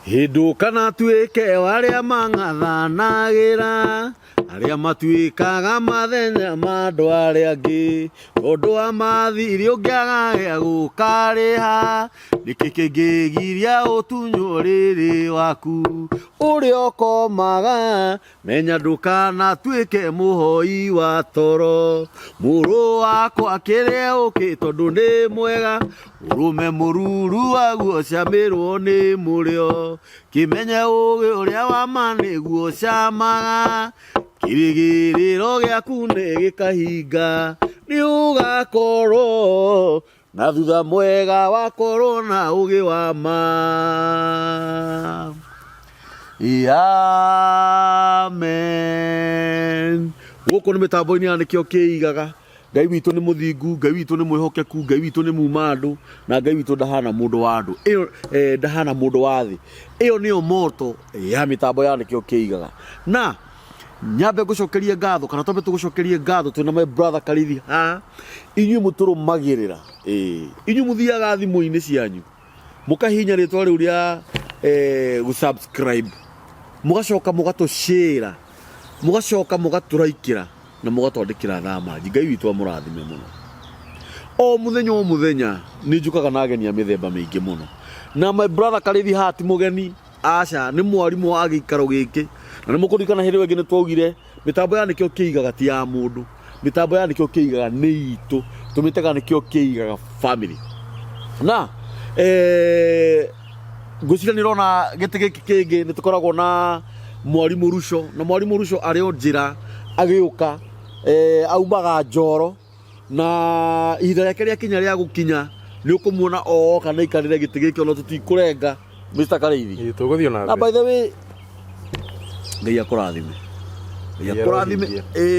Hinduka na tuike waria mang'athanagira aria matuikaga mathenya ma andu aria angi tondu wa mathiri ungiaga gia gukariha niki kingigiria utunyo riri waku uria ukomaga menya ndukana tuike muhoi wa toro muru wakwa kiria uki tondu ni mwega urume mururu waguo camirwo ni murio kimenye ugi uria wa mani guo camaga kirigiriro giaku ni gikahinga ni ugakorwo na thutha mwega wakorwo na ugi wa ma. Amen. Guko ni mitambo-ini ya nikio kiigaga Ngai witu ni muthingu, Ngai witu ni mwihokeku, Ngai witu ni muma andu, na Ngai witu ndahana mundu wa andu. Iyo ndahana mundu wa thi. Iyo niyo moto ya mitambo ya nikio kiigaga. Na nyambe gucokerie ngatho kana twambe tugucokerie ngatho twina my brother Karithi ha inyu muturumagirira inyu muthiaga thimu-ini cianyu mukahinya ritwa riu ria gusubscribe mugacoka mugatushare mugacoka mugaturaikira na mugatwandikira thamaji. Ngai witu amurathime muno. O muthenya ni njukaga na ageni a mithemba mingi muno, na my brother Karithi hati mugeni aca ni mwarimu wa gikaro giki na ni mukurikana hindi wengi ni twaugire mitambo ya nikio kiigaga ti ya mundu, mitambo ya nikio kiigaga ni itu, tumitega nikio kiigaga family. Na gucira ni rona giti giki kingi ni tukoragwo na mwarimu Rusho, na mwarimu Rusho ari o njira agiuka aumaga Njoro, na ihinda riake ria kinya ria gukinya ni ukumuona o kana ikarire giti giki ono tutikurenga Mr. Karithi tuguthio na by the way Ngai akurathime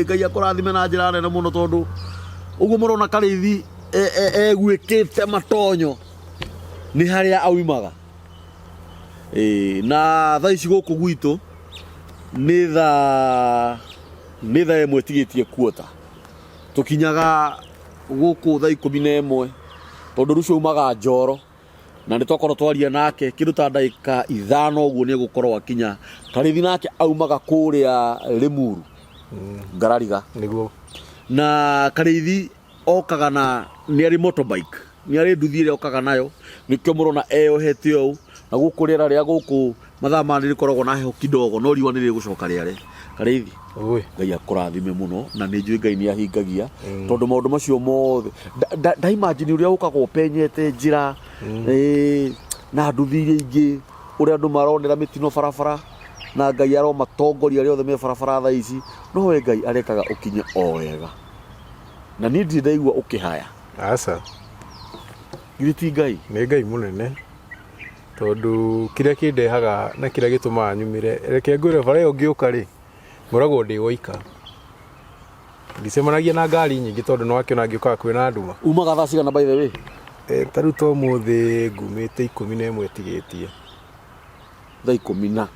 Ngai akurathime na njira nene muno tondu uguo murona Karithi gwikite matonyo ni haria aumaga na thaa ici guku gwitu ni thaa imwe tigitie kuota tukinyaga guku thaa 11 tondu Rusho umaga Njoro na nitwakorwo twaria nake kindu ta ndagika 5 uguo ni gukorwo akinya. Karithi nake aumaga kuria Limuru Ngarariga niguo, na Karithi okaga na ni ari motorbike, ni ari nduthi ire okaga nayo nikio murona eyohete ou na guku riera ria guku mathaa mani rikoragwo na heho kidogo no riwa ni rigucoka riare. Karithi Ngai akurathime muno na ni njui Ngai ni ahingagia tondu maundu macio mothe da imagine uria ukagwo penyete njira na nduthi iria ingi uria andu maronera mitino barabara na Ngai aro matongoria ria othe me barabara thaa ici no we Ngai arekaga ukinye o wega na ni ndaigua ukihaya aca giti Ngai ni Ngai munene tondu kiria kindehaga na kiria gitumaga nyumire reke ngure bara yo ngiuka ri ngoragwo ndi woika ngicemanagia na ngari nyingi tondu no akiona ngiuka kwina nduma. Umaga thaa cigana by the way? Taru to muthi ngumite 11 tigitie thaa 10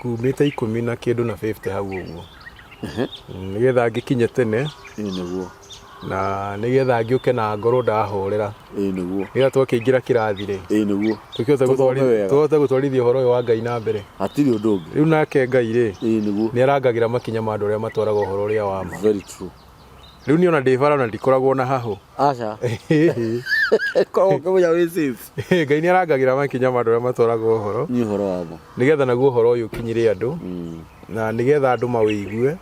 ngumite 10 na kindu na 50 hau uguo nigetha ngikinye tene niguo na nigetha ngiuke na ngoro ndahorera niguo nigetha twakiingira kirathi ri niguo tukihote gutwarithia uhoro wa Ngai na mbere atiri undu ungi riu nake Ngai ri niguo ni arangagira makinya ma andu aria matwaraga uhoro uria wa ma. Very true. Riu ni ona ndibara na ndikoragwo na haho aca korwo kuya we safe Ngai ni arangagira makinya ma andu aria matwaraga uhoro ni uhoro wa ma nigetha naguo uhoro uyu ukinyire andu na nigetha andu mawigue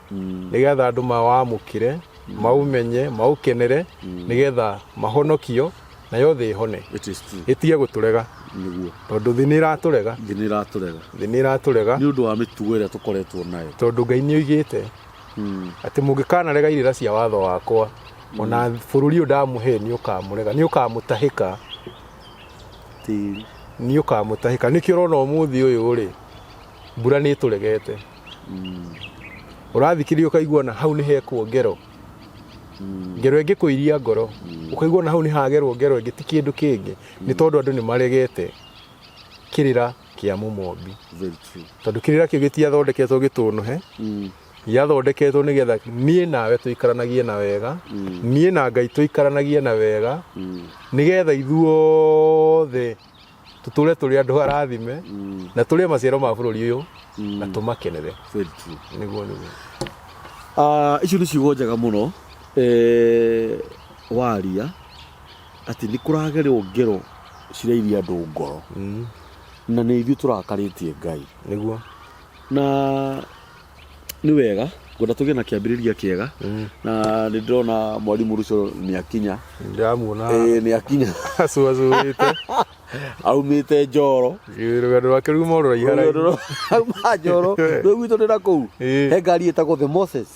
nigetha andu mawamukire maumenye maukenere nigetha mahonokio na yothe ihone itige guturega niguo tondu thi ni iraturega ni undu wa mitugo ira tukoretwo nayo tondu Ngai ni oigite ati mungikanarega irira cia watho wakwa ona bururi ndamuhe ni ukamurega ni ukamutahika ni ukamutahika nikio rona umuthi uyu ri mbura ni turegete urathikiria ukaigua na hau ni hekwo ngero ngero ingi kuiria ngoro ukaigua na hau ni hagerwo ngero ingi ti kindu kingi ni tondu andu ni maregete kirira kia mumombi. Tondu kirira kio gitiathondeketwo gitunuhe yathondeketwo nigetha nie nawe tuikaranagie na wega nie na Ngai tuikaranagie na wega nigetha ithuothe tutule tuli andu arathime na tuli maciaro ma bururi uyu na tumakenere very true niguo icio nĩ ciugo njega mũno waria atĩ nĩ kũragerwo ngero cirairia andũ ngoro na nĩ ithuĩ tũrakarĩtie Ngai niguo na nĩ wega ngwenda tũgĩe na kĩambĩrĩria kĩega na nĩ ndĩrona mwarimũ Russo nĩ akinya ndamuona nĩ akinya acuacurĩte aumĩte Njoro rũgendo rwake ruma ũrora ihara auma Njoro rĩu gwitũ ndĩ na kũu he ngari ĩtagwo The Moses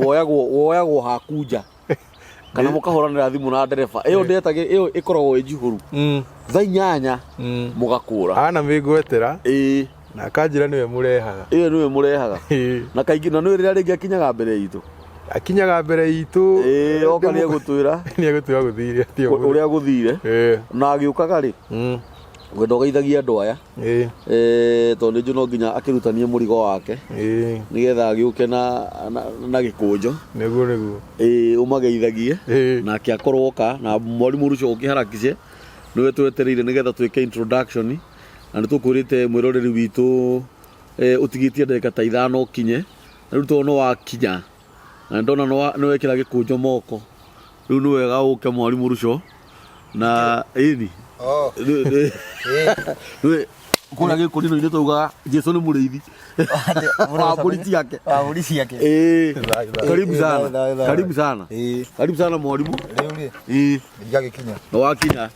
woyagwo hakunja kana mũkahũranĩra thimũ na ndereba ĩyo ndĩetagĩ ĩyo ĩkoragwo ĩ njihũru thaa 8 mũgakũra ana mĩngwetera na akanjĩra nĩwe mũrehaga ĩyo nĩwe mũrehaga na kaingĩ na nĩwe rĩrĩa rĩngĩ akinyaga mbere itũ akinyaga mbere itũ oka nĩegũtwĩra gũthire ũrĩa gũthire na agĩũkaga rĩ gwenda ũgeithagia andũ aya tondũ nĩnjũ no nginya akĩrutanie mũrigo wake nĩgetha agĩũke na gĩkũnjo nĩguo ũmageithagie nake akorwo oka na mwarimũ Russo ũkĩharakice nĩwe twetereire nĩgetha twĩke introduction na nĩtũkwĩrĩte mwĩroreri witũ ũtigĩtie ndagĩka ta 5 ũkinye na rĩu tondũ nĩ wakinya na ndona nĩ wekĩra gĩkũnjo moko rĩu nĩ wega ũke mwarimũ Russo na ĩni kũrĩa gĩkũrino-inĩ taugaga Jesũ nĩ mũrĩithi wa mbũri ciake karibu sana mwarimũ nĩ wakinya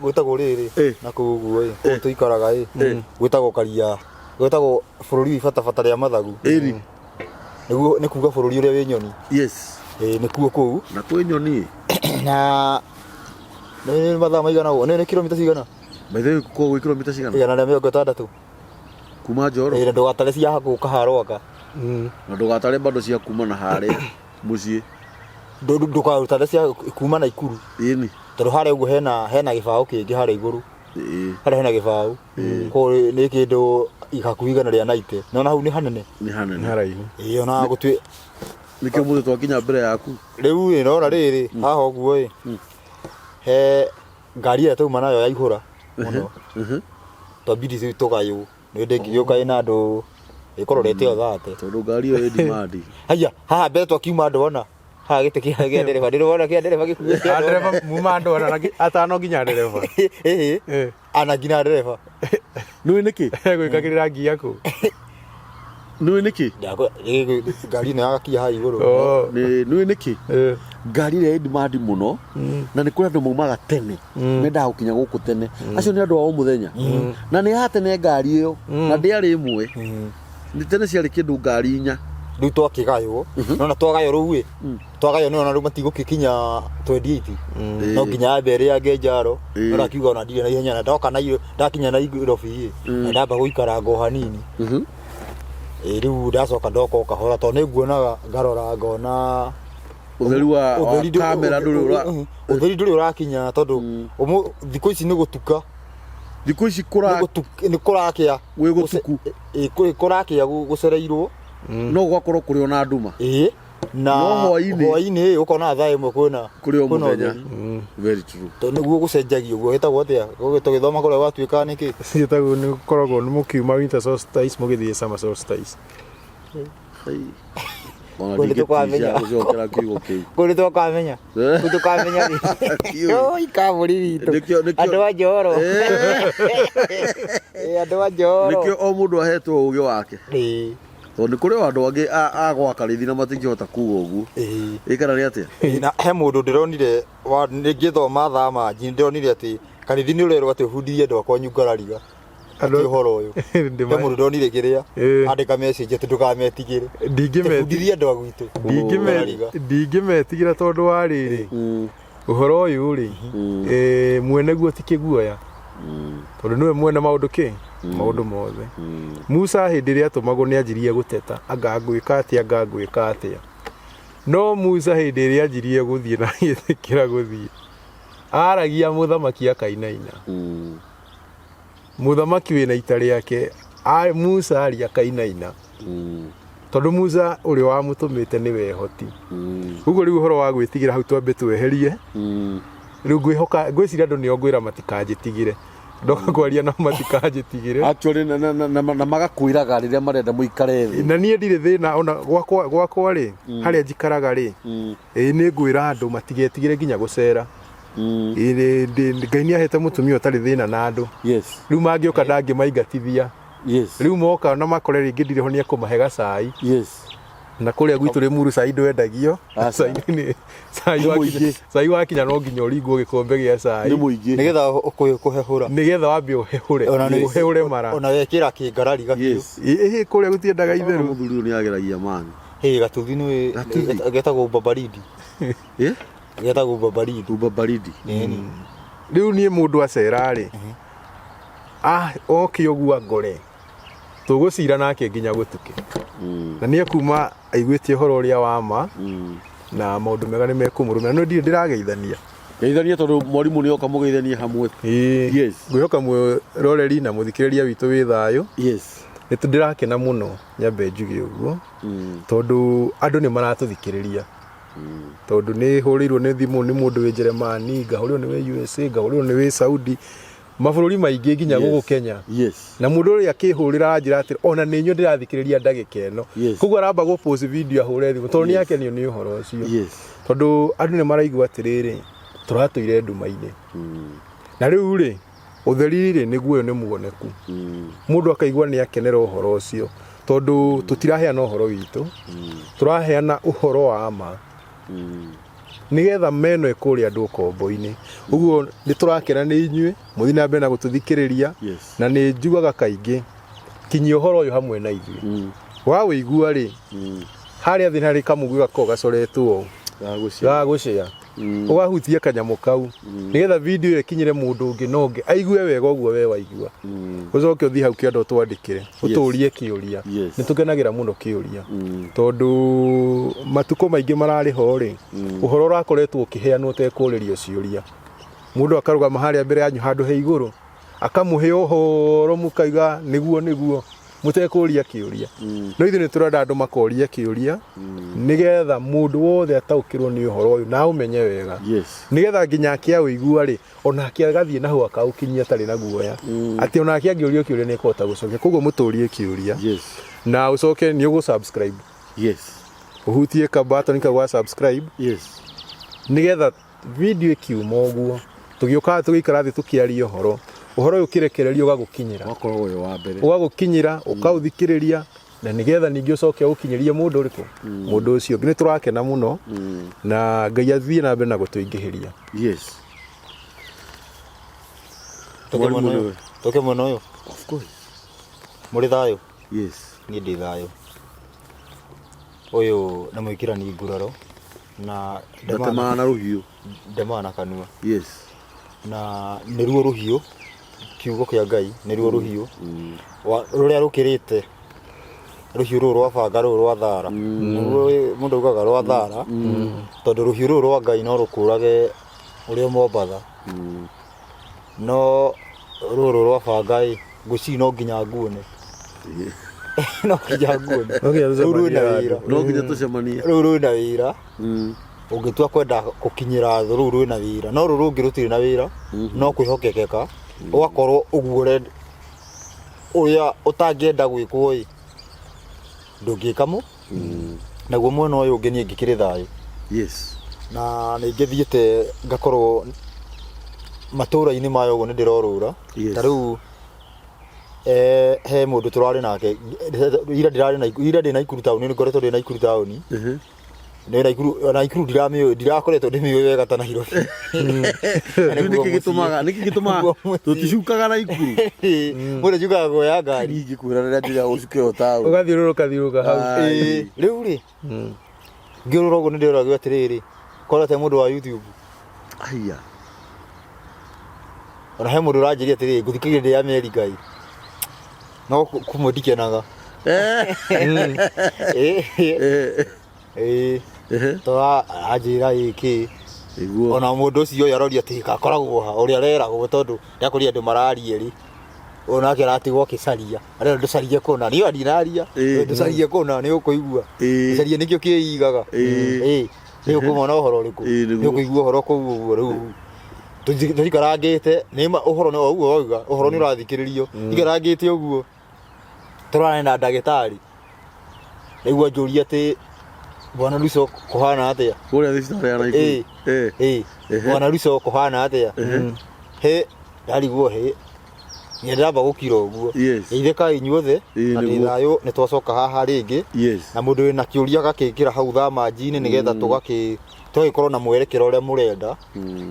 gwĩtagwo rĩrĩ na kũu ũguo kũu tũikaraga gwĩtagwo Karia gwĩtagwo bũrũri ibatabata rĩa mathagu nĩguo nĩ kuuga bũrũri ũrĩa wĩ nyoni nĩ kuo kũu na kwĩ nyoni na nĩ mathaa maigana ũguo nĩ kilomita cigana maithe kũu gwĩ kilomita cigana 160 kuma Njoro na ndũgatare cia hakuhĩ kaharo aka na ndũgatare bado cia kuma na harĩa mũciĩ ndũkarutare cia kuma na Ikuru ĩni tondũ harĩa ũguo hena gĩbaũ kĩngĩ harĩa igũrũ harĩa hena gĩbaũ koguo nĩ kĩndũ hakuhĩ igana rĩa 90 na hau nĩ hanene haraihu ona gũtwĩ nĩkĩo mũthĩ twakinya mbere yaku rĩu nona rĩrĩ haha ũguo he ngari ĩrĩa tauma nayo yaihũra mũno twambidi tũgayũ nĩ ndĩngĩgĩũka ĩna andũ ĩkororete o thate tondũ ngari ĩyo ĩ demand haya haha mbere twakiuma ndona haha gĩtĩ kĩa ndereba ndĩrona kĩa ndereba gĩkuĩte ndereba muma ndona atano nginya ndereba ana nginya ndereba nĩwe nĩkĩ gwĩkagĩrĩra ngi yaku nĩwe nĩkĩ ngari ĩno yagakia haha igũrũ nĩwe nĩkĩ ngari ĩrĩa ĩ demand mũno na nĩ kũrĩ andũ maumaga tene mendaga gũkinya gũkũ tene acio nĩ andũ a o mũthenya na nĩ hatene ngari ĩyo na ndĩarĩ ĩmwe nĩ tene ciarĩ kĩndũ ngari 4 rĩu twakĩgaywo nona twagaywo rĩu twagaywo nĩ ona rĩu matigũgĩkinya 28 no nginya ambe ĩrĩa angĩ Njaro no akiuga ona ndirĩ na ihenya na ndakinya Nairobi na ndamba gũikara ngo hanini rĩu ndacoka ndoka kahora tondũ nĩ nguonaga ngarora ngona ũtheri wa kamera ũtheri ndũrĩ ũrakinya tondũ thikũ ici nĩ gũtuka thikũ ici nĩ kũrakĩa gwĩ gũtuku kũrakĩa gũcereirwo no gwakorwo kũrĩ ona nduma na hwainĩ ũkona thaa ĩmwe kũrĩ o mũthenya very true tondũ nĩguo gũcenjagio guo ĩtagwo atĩa tũgĩthoma kũrĩa gwatuĩka nĩkĩ ciĩtagwo nĩ gũkoragwo nĩ mũkiuma winter solstice mũgĩthiĩ summer solstice kũrĩ tũkamenya ikabũri witũ andũ a Njoro andũ a Njoro nĩkĩo o mũndũ ahetwo ũgĩ wake tondũ nĩ kũrĩ andũ angĩ a gwaka rĩthi na matingĩhota kuga ũguo ĩkana nĩ atĩa na he mũndũ ndĩronire nĩngĩthoma thaa manji ndĩronire atĩ karithi nĩ ũrerwo atĩ ũbundithie andũ akwanyu ngarariga ũhoro ũyũ he mũndũ ndĩronire kĩrĩa andĩka message atĩ ndũkametigĩre ndĩbundithie andũ a gwitũ ndingĩmetigĩra tondũ wa rĩrĩ ũhoro ũyũ rĩ mwene guo ti kĩguoya tondũ nĩwe mwene maũndũ mothe Musa hĩndĩ ĩrĩa atũmagwo nĩ anjirie gũteta anga ngwĩka atĩa no Musa hĩndĩ ĩrĩa anjirie gũthiĩ na agĩtĩkĩra gũthiĩ aragia mũthamaki akainaina mũthamaki wĩna ita rĩake Musa aria akainaina tondũ Musa ũrĩa wamũtũmĩte nĩwe hoti ũguo rĩu ũhoro wa gwĩtigĩra hau twambe tweherie riu ngwiciria andu nio ngwira matikanjitigire ndoka kwaria na matikanjitigire actually na magakwiraga riria marenda muikare thi na nie ndire thina ona gwakwa ri haria njikaraga ri ni ngwira andu matigetigire nginya gucera Ngai ni ahete mutumia utari thina na andu riu mangioka ndangimaingatithia riu moka na makore ringi ndire ho ni ekumahe gacai na kuria gwitu ri muru cai ndwendagio cai wakinya no nginya uringwo gikombe gia cai ni muingi nigetha kuhehura nigetha wambe uhehure mara ona wekira kingarari gakiu kuria gutiendaga itheru muthuri ni ageragia mani gatuthi ni getagwo babaridi getagwo babaridi riu nie mundu acera ri oke ogua ngore tugucira nake nginya gutuke na nie kuma aiguitie horo ria wama na maundu mega ni mekumurumira no ndirageithania geithania tondu mwarimu ni oka mugeithania hamwe ngwihoka mwiroreri na muthikiriria witu wi thayo ni tundirakena muno nyambe njuge uguo tondu andu ni maratuthikiriria tondu ni hurirwo ni thimu ni mundu wi Jeremani ngahurirwo ni wi USA ngahurirwo ni wi Saudi mabũrũri maingĩ nginya gũkũ Kenya na mũndũ ũrĩa akĩhũrĩra anjĩra atĩ ona nĩ nyuo ndĩrathikĩrĩria ndagĩka ĩno koguo aramba gũ post video ahũre thimũ tondũ nĩ akenio nĩ ũhoro ũcio tondũ andũ nĩ maraigua atĩrĩrĩ tũratũire nduma-inĩ na rĩu rĩ ũtheri rĩ nĩguo nĩ muoneku mũndũ akaigua nĩ akenera ũhoro ũcio tondũ tũtiraheana ũhoro witũ tũraheana ũhoro wa ma nigetha meno ikuria andu kombo-ini uguo ni turakena ni inyue muthi na mbere na gututhikiriria na ni njugaga kaingi kinyia uhoro uyu hamwe na ithuĩ wa wĩigua ri haria thina ri kamugwi gako gacoretwo gagucia ugahutia kanyamu kau nigetha video iyo ikinyire mundu ungi nonge aigue wega uguo we waigua ucoke uthi hau kiando twandikire uturie kiuria ni tukenagira muno kiuria tondu matuko maingi marari ho ri uhoro rakoretwo ukiheanwo tekuririo ciuria mundu akaruga mahali mbere yanyu handu he iguru akamuhe uhoro mukaiga niguo mutekuria kiuria no ithu ni turenda andu makoria kiuria nigetha mundu wothe ataukirwo ni uhoro uyu na umenye wega nigetha nginya kia uigua ri ona kia gathie na hu akaukinyia tari na guoya ati ona kia ngiuria kiuria ni kota gucokia koguo muturie kiuria na ucoke ni ugu subscribe uhutie ka button ka wa subscribe nigetha video ikiuma uguo tugioka tugikara thi tukiaria uhoro ukirekererio ugagukinyira wakorwo uyu wa mbere ugagukinyira ukauthikiriria na nigetha ningi ucoke ukinyirie mundu uriku mundu ucio ni turakena muno na Ngai athie na mbere na gutuingihiria toke muno uyu of course muri thayo ni ndi thayo uyu na mwikira ni nguraro na ndemana ruhiu ndemana kanua na niruo ruhiu kiugo kia Ngai niruo ruhiu ruria rukirite ruhiu ruru rwa banga ruru rwa thara mundu ugaga rwa thara tondu ruhiu ruru rwa Ngai no rukurage uria Mombatha no ruru rwa banga nguci no nginya nguone no nginya nguone no nginya tucemanie ruru na wira ungitua kwenda gukinyira ruru na wira no ruru ngirutire na wira no kwihokekeka ugakorwo uguore uya utangienda gwikwo ndungikamu naguo mwena uyu ungi nie ngikire thayo na ni ngithiite ngakorwo matura-ini mayo uguo ni ndirorura ta riu he mundu turari nake ira ndina Ikuru town ni ngoretwo ndina Ikuru town na Ikuru ndirakoretwo ndimiwe wega ta Nairobi niki gitumaga tuticukaga na Ikuru mundu jugaga goya ngari ngikwira riria ndira ucuke o town ugathiururuka hau riu ri ngirura uguo ni ndiroragio atiriri korete mundu wa YouTube aya ona he mundu uranjiria atiriri nguthikiriria ndi America no kumudikenaga to ajira iki ona mundu ucio yaroria ati gakoragwo ha uria reragwo tondu ndakoria andu mararia ri ona akiratigwo kicaria arenda nducarie kuna ni andinaria nducarie kuna ni ukuigua nducarie nikio kiigaga ni ukumona uhoro uriku ni ukuigua uhoro kuu riu tũikarangĩte nĩma ũhoro nĩ ũguo wauga ũhoro nĩ ũrathikĩrĩrio ikarangĩte ũguo tũrarĩ na ndagĩtarĩ nĩguo njũria atĩ Bwana Russo kũhana atĩa kũrĩa thibitarĩ ya Naikuru Bwana Russo kũhana atĩa he ndariguo he nĩndamba gũkira ũguo geithĩka inyuothe na nĩ thayũ nĩ twacoka haha rĩngĩ na mũndũ wĩna kĩũria gakĩkĩra hau thamanji-inĩ nĩgetha tũgagĩkorwo na mwerekero ũrĩa mũrenda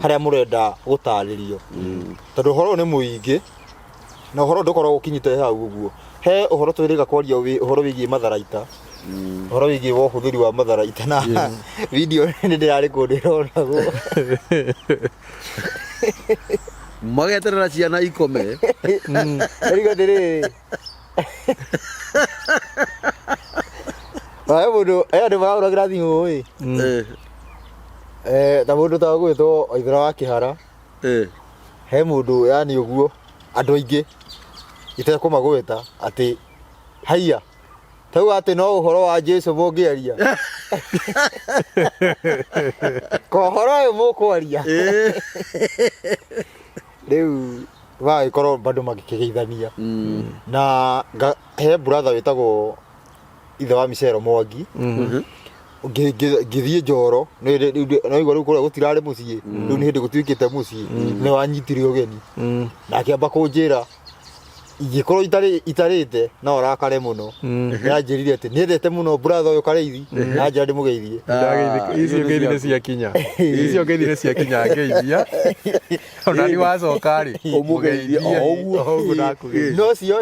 harĩa mũrenda gũtarĩrio tondũ ũhoro nĩ mũingĩ na ũhoro ndũkoragwo ũkinyĩte hau ũguo he ũhoro twĩrĩga kwaria ũhoro wĩgiĩ matharaita ũhoro wĩgiĩ ũhũthĩri wa matharaita na video nĩ ndĩrarĩ kũndũ ndĩronagwo mageterera ciana ikome rigo ndĩrĩ mũndũ andũ marahũragĩra thimũ ta mũndũ ta gwĩtwo Waithĩra wa Kĩhara he mũndũ yani ũguo andũ aingĩ itekũmagwĩta atĩ haiya tauga atĩ no ũhoro wa Jesũ mũngĩaria ko ũhoro ũyũ mũkwaria rĩu wagĩkorwo bado magĩkĩgeithania na he brother wĩtagwo ithe wa Micero Mwangi ngĩthiĩ Njoro naigua rĩu kũrĩa gũtirarĩ mũciĩ rĩu nĩ hĩndĩ gũtuĩkĩte mũciĩ nĩ wanyitire ũgeni na akĩamba kũnjĩra ingĩkorwo itarĩte no arakare mũno yanjĩrire atĩ nĩendete mũno brother ũyũ Kareithi na njĩra ndĩmũgeithie icio ngeithi nĩ ciakinya icio ngeithi nĩ ciakinya ngeithia ona nĩ wacoka rĩ ũmũgeithie ũguo no cio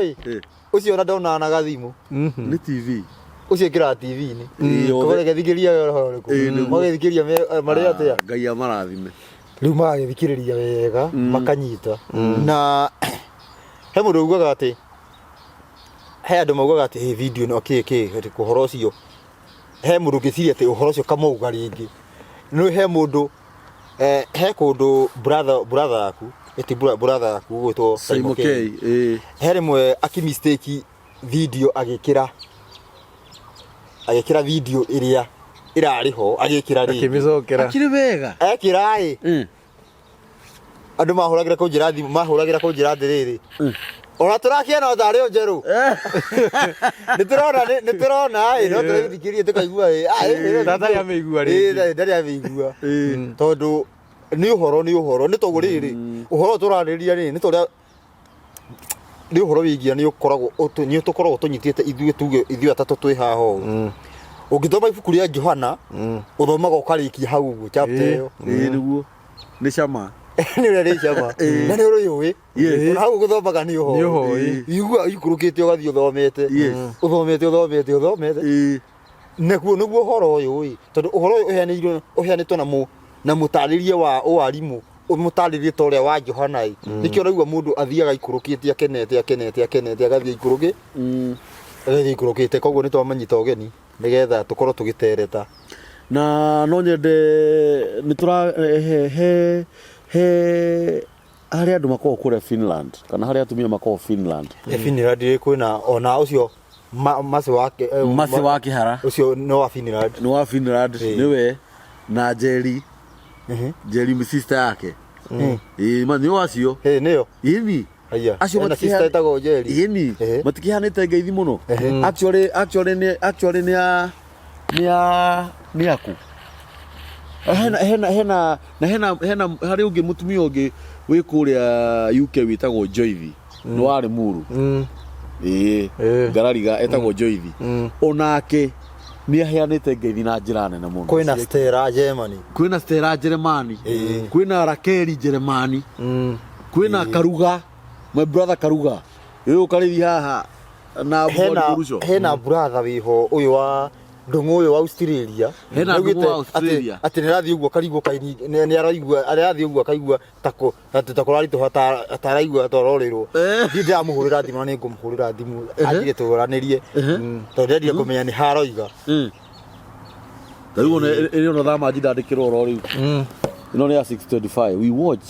ũcio ona ndona na gathimũ nĩ TV ucio kira TV-inĩ kũrĩa gĩthikĩria ũhoro ũrĩkũ magĩthikĩria marĩ atĩa Ngai amarathime rĩu magĩthikĩrĩria wega makanyita na he mũndũ ugaga atĩ he andũ maugaga atĩ video no kĩĩ ũhoro ũcio he mũndũ ngĩciria atĩ ũhoro ũcio kamauga rĩngĩ no he mũndũ he kũndũ brother yaku brother yaku gwĩtwo Simon K he rĩmwe akimistake video agĩkĩra video ĩrĩa ĩrarĩ ho agĩkĩra rĩngĩ akĩmĩcokera akĩrĩ wega ekĩra andũ mahũragĩra kũnjĩra ndĩrĩrĩ ona tũrakĩona tarĩ njerũ nĩtũrona no tũrĩthikĩrie tũkaigua ndarĩ amĩigua rĩngĩ ndarĩ amĩigua tondũ nĩ ũhoro nĩ tondũ rĩrĩ ũhoro tũrarĩrĩria rĩ nĩ tondũ nĩ ũhoro wĩgiĩ nĩ tũkoragwo tũnyitĩte ithuĩ atatũ twĩ haha ũũ ũngĩthoma ibuku rĩa Johana ũthomaga ũkarĩkia hau ũguo chapter ĩyo nĩguo nĩ cama nĩ ũrĩa rĩ cama na nĩ ũrĩũĩ ona hau gũthomaga nĩ ũhoro igua ikũrũkĩte ũgathiĩ ũthomete nĩguo ũhoro ũyũ tondũ ũhoro ũyũ ũheanĩtwo na mũtarĩrie wa ũarimũ mũtarĩrie ta ũrĩa wa Johana nĩkĩo ũraigua mũndũ athiaga ikũrũkĩte akenete agathiĩ ikũrũkĩte koguo nĩ twamanyita ũgeni nĩgetha tũkorwo tũgĩtereta na no nyende nĩ tũra he harĩa andũ makoragwo kũrĩa Finland kana harĩa atumia makoragwo Finland Finland kwĩna ona ũcio Masi wa Kĩhara ũcio no wa Finland nĩwe na Jerry sister yake mani wacio nĩyo ini acio sister etagwo Jerry ini matikihanĩte ngeithi mũno actually nĩ aku hena harĩ ũngĩ mũtumia ũngĩ wĩ kũrĩa UK wĩtagwo Joithi nĩ warĩ Muru Ngarariga etagwo Joithi onake nĩ aheanĩte ngeithi na njĩra nene mũno kwĩna Stella Germany kwĩna Rakeri Germany kwĩna Karuga my brother Karuga Kareithi haha na hena brother wĩho ũyũ wa ndũng'ũ ũyũ wa Australia hena ndũng'ũ wa Australia atĩ nĩrathiĩ ũguo karigwo nĩ arathiĩ ũguo akaigua tako raritũ ataraigua tororĩrwo ndĩramũhũrĩra thimũ na nĩngũmũhũrĩra thimũ anjige tũranĩrie tondũ ndĩrendire kũmenya nĩ haroiga rĩu ĩno thamanji ndandĩkĩrwo oro rĩu ĩno nĩ ya 625 we watch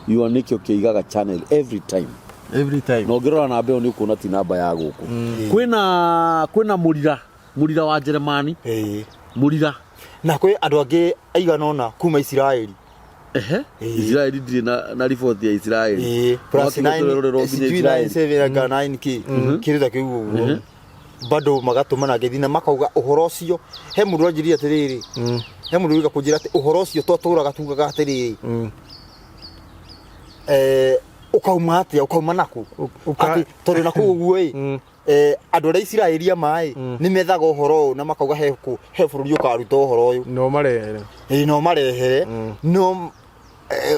your Nikio Kĩigaga channel every time na ũngĩrora namba ĩyo nĩ ũkuona ti namba ya gũkũ kwĩna Mũrira wa Jeremani Mũrira na kwĩ andũ angĩ aigana ũna kuma Isiraeli Israeli ndiri na report ya Israeli plus 9 ki kirida kiugo bado magatumana githina makauga uhoro ucio he mundu anjiria atiriri he mundu wiga kunjira ati uhoro ucio twaturaga tugaga atiriri ukauma atia ukauma naku ati tori naku uguo andu a Israeli mai ni methaga uhoro na makauga he bururi ukaruta uhoro uyu no marehere no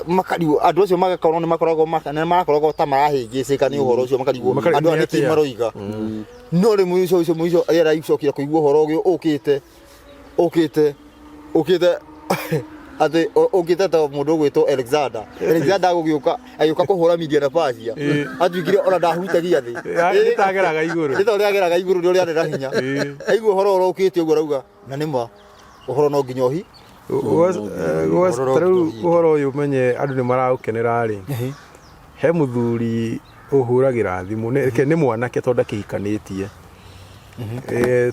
makariwo andu acio magakorwo ni makoragwo ta marahingicika ni uhoro ucio makariwo andu ani ti maroiga no ri muico era icokira kuigua uhoro uyu ukite ate ukite ta mundu gwitwo Alexander gugiuka ayuka kuhura media na Persia atwikire ona ndahutagia thi nitageraga iguru ndio ria hinya aigua uhoro ukite uguo rauga na nima uhoro no nginyohi uhoro uyu menye andu ni maraukenera ri he muthuri uhuragira thimu ni mwanake tonda kihikanitie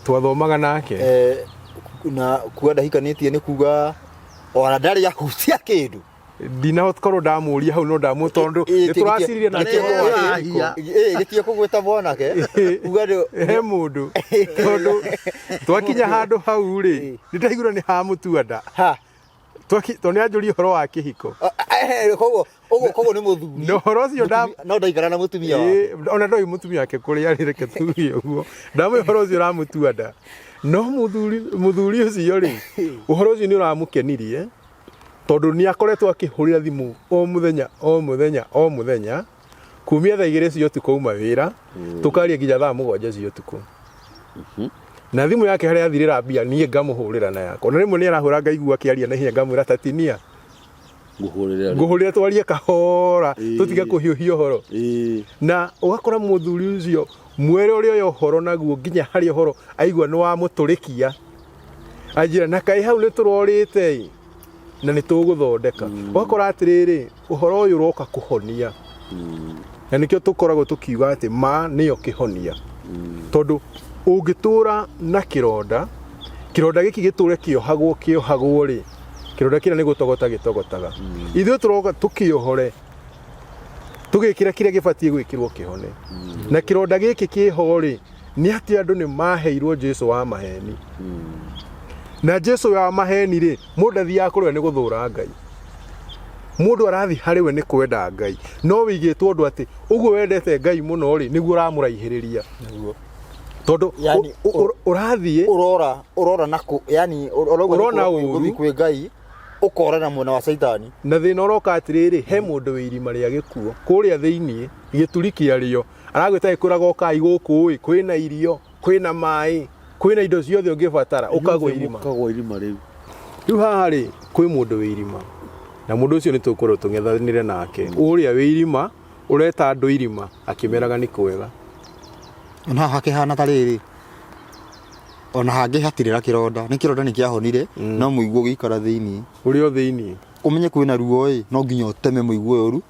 twathomaga nake na kuenda hikanitie ni kuga ona ndari ya kutia kindu ndinahota korwo ndamuria hau no ndamutondu nituraciririe na gitie kugwita mwanake uga he mundu tondu twakinya handu hau ri nitaigura ni ha mutuanda toni anjuri horo wa kihiko kogo ni muthuri no horo cio no ndaikara na mutumia ona ndoi mutumia wake kuri ari reke tugie uguo ndamwe horo ucio ramutuanda no muthuri ucio ri uhoro ucio ni uramukenirie tondu ni akoretwo akihurira thimu o muthenya kumia thaa 2 cio tukouma wira tukaria nginya thaa 7 cio tuku na thimu yake haria athirira mbia nie ngamuhurira na yako na rimwe ni arahura ngaigua akiaria na hinya ngamwira tatinia nguhurira twarie kahora tutiga kuhiuhio horo na ugakora muthuri ucio mwere uria horo naguo nginya hari horo aigua ni wa muturikia ajira na kai hau ni turorite na ni tuguthondeka ugakora atiriri uhoro uyu uroka kuhonia na nikio tukoragwo tukiuga ati ma niyo kihonia tondu ungitura na kironda giki giture kiohagwo ri kironda kira ni gutogota gitogotaga ithuĩ turoga tukiohore tugikira kiria gibatie gwikirwo kihone na kironda giki kiho ri ni ati andu ni maheirwo Jesu wa maheni na Jesu wa maheni ri mundu athia kurwe ni guthura Ngai mundu arathi hariwe ni kwenda Ngai no wigitwo ndu ati uguo wendete Ngai muno ri niguo uramuraihiriria tondu yani urathie urora naku yani urona uthi kwi Ngai ukora na mwena wa Saitani na thina uroka atiriri he mundu wirima ria gikuo kuria thiini gituri kiario aragwita ikuraga ukai guku kwina irio kwina mai kwina indo ciothe ungibatara ukagwa irima riu haha ri kwi mundu wirima na mundu ucio ni tukorwo tungethanire nake uria wirima ureta andu irima akimeraga ni kwega ona hakihana tariri ona hangi hatirira kironda ni kiahonire no muigwo gikara thiini urio thiini umenye kwina ruo no nginya uteme muigwo uru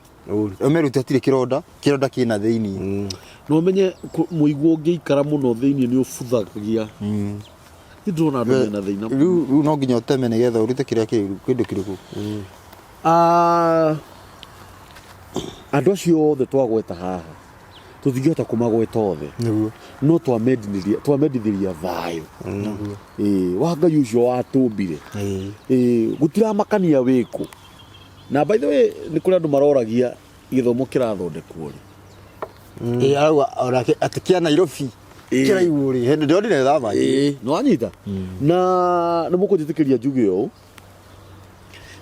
umerute atire kironda kina thiini no menye muigwo ngikara muno thiini ni ubuthagia ndona andu na thina riu no nginya uteme nigetha urute kiria kindu kiriku andu acio othe twagweta haha tuthigeta kumagweta othe no twamedithiria thayo wa Ngai ucio watumbire gutira makania wiku na by the way ni kuri andu maroragia githomo kirathondekwo ri ora atikia Nairobi kira iguri hende ndonire thama no anyita na ni mukujitikiria njuge o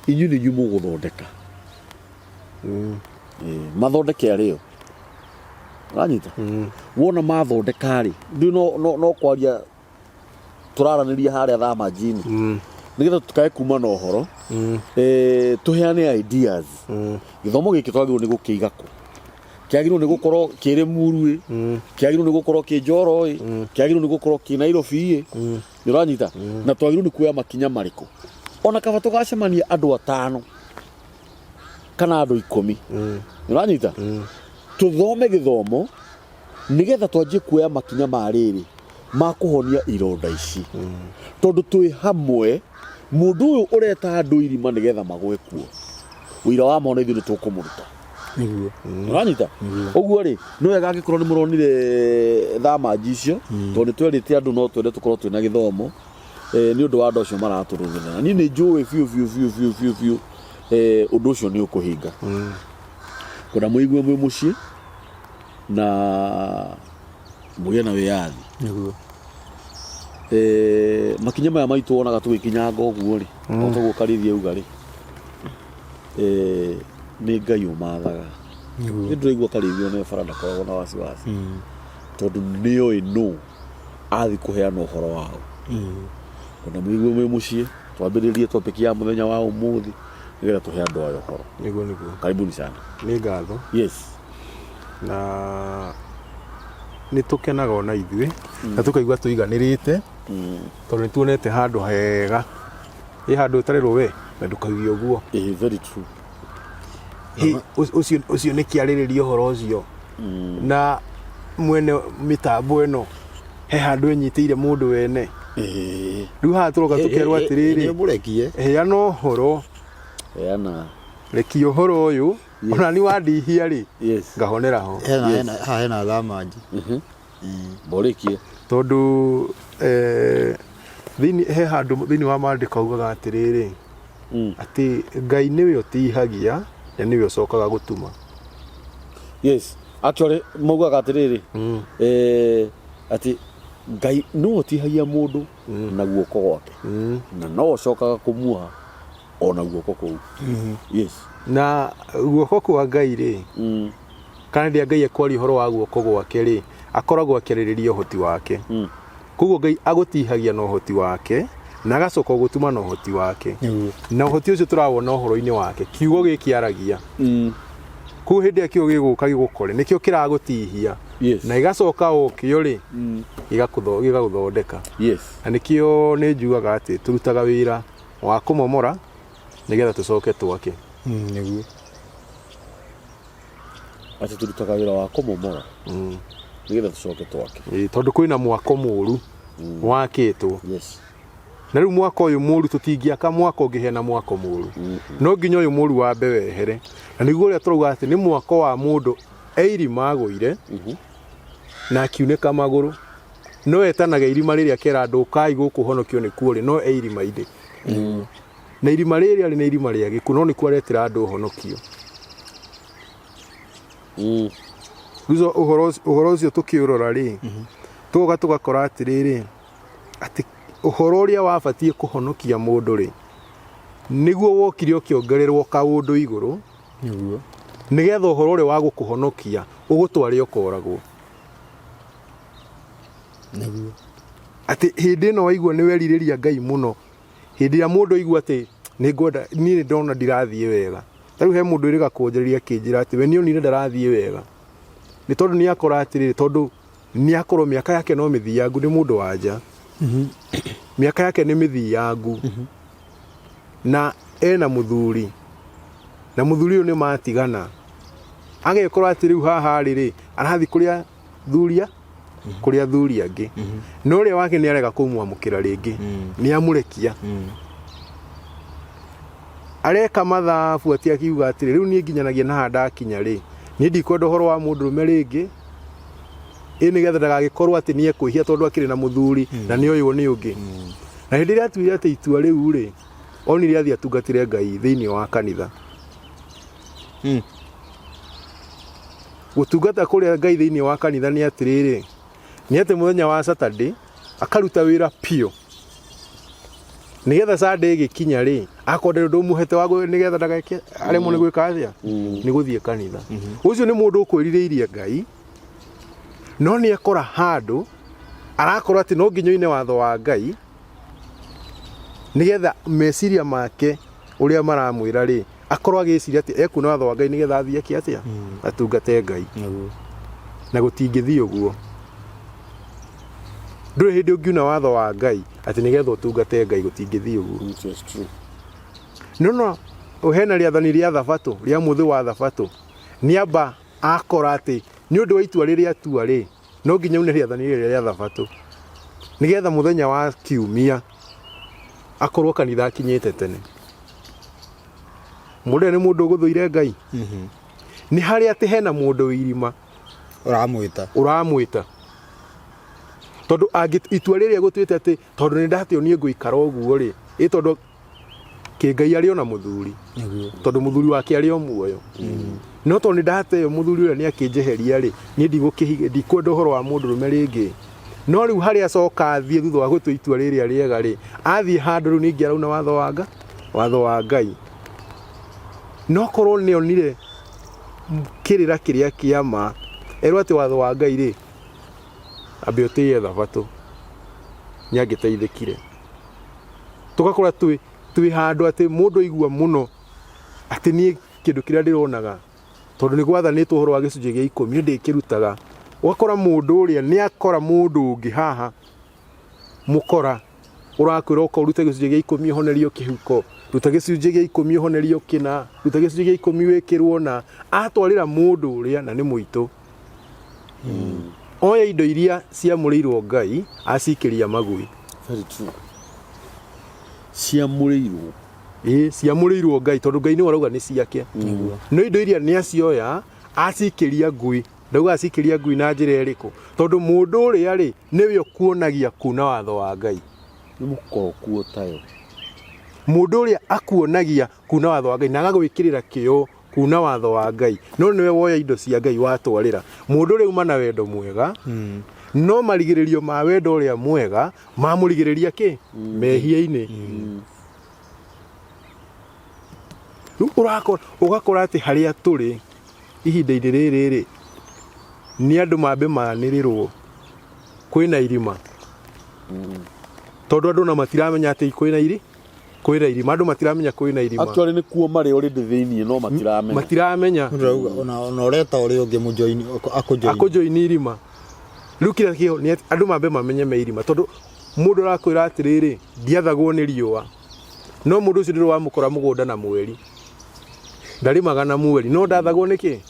inyu ni nyumu guthondeka mathondeke ario anyita wona mathondeka ri ndu no kwaria turaraniria haria thama jini nigetha tukae kuma na uhoro tuheane ideas githomo giki twagirwo ni gukiiga ku kiagirwo ni gukorwo kiri murui kiagirwo ni gukorwo ki Njoroi kiagirwo ni gukorwo ki Nairobi ni uranyita na twagirwo ni kuoya makinya mariko ona kaba tugacemania andu 5 kana andu 10 ni uranyita tuthome githomo nigetha twanjie kuoya makinya mariri makuhonia ironda ici tondu twi hamwe mundu uyu ureta andu irima nigetha magwe kuo wira wa mona ithuĩ nĩ tũkũmũruta nĩguo ũranyita ũguo rĩ nĩ wega angĩkorwo nĩ mũronire thamanji icio tondũ nĩ twerĩte andũ no twende tũkorwo twĩna gĩthomo nĩ ũndũ wa andũ acio maratũrũmĩrĩra niĩ nĩ njũĩ biũ ũndũ ũcio nĩ ũkũhinga kwenda mũigue mwĩ mũciĩ na mũgĩe na wĩyathi nĩguo makinya maya maitũ wonaga tũgĩkinyanga ũguo rĩ o tũgũkarithia uga rĩ nĩ Ngai ũmathaga nĩ ndĩraigua karĩithio nĩ bara ndakoragwo na wasiwasi tondũ nĩoĩ nũ athi kũheana ũhoro wao kwenda mũigue mwĩ mũciĩ twambĩrĩrie topic ya mũthenya wa ũmũthĩ nĩgetha tũhe andũ aya ũhoro nĩguo karibuni sana nĩ ngatho yes na nĩ tũkenaga ona ithuĩ na tũkaigua tũiganĩrĩte tondũ nĩ tuonete handũ hega handũ ũtarĩ rũĩ na ndũkaigua ũguo very true ũcio nĩ kĩarĩrĩria ũhoro ũcio na mwene mĩtambo ĩno he handũ ĩnyitĩire mũndũ wene rĩu haha tũroka tũkerwo atĩrĩrĩ heana ũhoro rekia ũhoro ũyũ ona nĩ wandihia rĩ ngahonera ho haha hena thamanji mborĩkie tondũ he handũ thĩinĩ wa maandĩko augaga atĩrĩrĩ atĩ Ngai nĩwe ũtihagia na nĩwe ũcokaga gũtuma yes actually maugaga atĩrĩrĩ atĩ Ngai no ũtihagia mũndũ na guoko gwake na no ũcokaga kũmuoha ona guoko kũu yes na guoko kwa Ngai rĩ kana rĩrĩa Ngai ekwaria ũhoro wa guoko gwake rĩ akoragwo akĩarĩrĩria ũhoti wake koguo Ngai agũtihagia na ũhoti wake na agacoka gũtuma na ũhoti wake na ũhoti ũcio tũrawona ũhoro-inĩ wake kiugo gĩkĩaragia koguo hĩndĩ ĩrĩa kiugo gĩgũka gĩgũkore nĩkĩo kĩragũtihia na igacoka okĩo rĩ gĩgagũthondeka na nĩkĩo nĩ njugaga atĩ tũrutaga wĩra wa kũmomora nĩgetha tũcoke twake nĩguo atĩ tũrutaga wĩra wa kũmomora nĩgetha tũcoke twake tondũ kwĩna mwako mũũru wakĩtwo na rĩu mwako ũyũ mũũru tũtingĩaka mwako ũngĩ hena mwako mũũru no nginya ũyũ mũũru wambe wehere na nĩguo ũrĩa tũrauga atĩ nĩ mwako wa mũndũ irima agũire na akiunĩka magũrũ no etanaga irima rĩrĩa kera andũ ũkai gũkũ honokio nĩ kuo rĩ no irima-inĩ na irima rĩrĩa nĩ irima rĩa gĩkuũ no nĩkuo aretĩra andũ honokio ũhoro ũcio tũkĩũrora rĩ tũgoka tũgakora atĩrĩrĩ atĩ ũhoro ũrĩa wabatiĩ kũhonokia mũndũ rĩ nĩguo wokire ũkĩongererwo kaũndũ igũrũ nĩgetha ũhoro ũrĩa wa gũkũhonokia ũgũtware ũkoragwo atĩ hĩndĩ ĩno waigua nĩ werirĩria Ngai mũno hĩndĩ ĩrĩa mũndũ aigua atĩ niĩ ndona ndirathiĩ wega tarĩu he mũndũ ĩrĩga kũnjĩrĩria akĩnjĩra atĩ we nĩonire ndarathiĩ wega nĩ tondũ nĩ akora atĩrĩrĩ tondũ nĩ akorwo mĩaka yake no mĩthiangu nĩ mũndũ wa nja mĩaka yake nĩ mĩthiangu na ena mũthuri na mũthuri ũyũ nĩ matigana agekora atĩ rĩu haha rĩrĩ arathi kũrĩa thuri angĩ no ũrĩa wake nĩ arega kũmwamũkĩra rĩngĩ nĩ amũrekia areka mathabu atĩ akiuga atĩrĩ rĩu niĩ nginyanagia na handakinya rĩ niĩ ndikwenda ũhoro wa mũndũrũme rĩngĩ nĩgetha ndagagĩkorwo atĩ nĩ ekwĩhia tondũ akĩrĩ na mũthuri na nĩ ũyũ nĩ ũngĩ na hĩndĩ ĩrĩa atuire atĩ itua rĩu rĩ onire athiĩ atungatĩre Ngai thĩinĩ wa kanitha gũtungata kũrĩa Ngai thĩinĩ wa kanitha nĩ atĩrĩrĩ nĩ atĩ mũthenya wa Saturday akaruta wĩra piũ nĩgetha Sunday ĩgĩkinya rĩ akorwo ndũmũhete wa nĩgetha ndagake aremwo nĩ gwĩka atĩa nĩ gũthiĩ kanitha ũcio nĩ mũndũ ũkwĩrirĩirie Ngai no nĩ akora handũ arakorwo atĩ no nginya oine watho wa Ngai nĩgetha meciria make ũrĩa maramwĩra rĩ akorwo agĩciria atĩ ekuna watho wa Ngai nĩgetha athiĩ atĩa atungate Ngai na gũtingĩthiĩ ũguo ndũrĩ hĩndĩ ũngiuna watho wa Ngai atĩ nĩgetha ũtungate Ngai gũtingĩthiĩ ũguo no hena rĩathani rĩa thabatũ rĩa mũthĩ wa thabatũ nĩ amba akora atĩ nĩ ũndũ wa itua rĩrĩa atua rĩ no nginya une rĩathani rĩrĩa rĩa thabatũ nĩgetha mũthenya wa kiumia akorwo kanitha akinyĩte tene mundu ni mundu guthuire Ngai ni hari ati hena mundu wirima uramwita tondu itua riria gutuite ati tondu ni ndatio nie nguikara uguo ri tondu ke Ngai ari ona muthuri tondu muthuri wake ari o muoyo no tondu ndateo muthuri uria ni akinjeheria ri ni ndikwenda uhoro wa mundu rume ringi no riu hari acoka athie thutha wa gutua itua riria riega ri athie handu riu ningi arauna watho wa Ngai no korwo ni onire kirira kiria kiama erwo ati watho wa Ngai ri ambe utie thabatu nyangiteithikire tugakora twi handu ati mundu igua muno ati ni kindu kiria ndironaga tondu ni gwathanitwo uhoro wa gicunje gia 10 ndikirutaga wakora mundu uria ni akora mundu ungi haha mukora urakwira ukorute gicunje gia 10 honerio kihuko ruta gicunje gia 10 honerio kina ruta gicunje gia 10 wikirwo na atwarira mundu uria na ni muitu oya indo iria ciamuriirwo Ngai acikiria magui very true ciamuriirwo ciamuriirwo Ngai tondu Ngai ni warauga ni ciake no indo iria ni acioya acikiria ngui ndauga acikiria ngui na njira iriku tondu mundu uria ri niwe ukuonagia kuna watho wa Ngai ni mukoro kuo tayo mundu uria akuonagia kuna watho wa Ngai na agagwikirira kio kuna watho wa Ngai no niwe woya indo cia Ngai watwarira mundu uri uma na wendo mwega no marigiririo ma wendo uria mwega mamurigiriria ki mehia-ini ugakora ati haria turi ihinda-ini riri ni andu mambe manirirwo kwina irima tondu andu na matiramenya ati kwina irima andu matiramenya kwina irima actually ni kuo mari already thiini no matiramenya ona ureta uri ungi mujoini akujoini irima riu kira kio ni andu mambe mamenye me irima tondu mundu arakwira atiriri ndiathagwo ni riua no mundu ucio ndiro wamukora mugunda na mweri ndarimaga na mweri no ndathagwo niki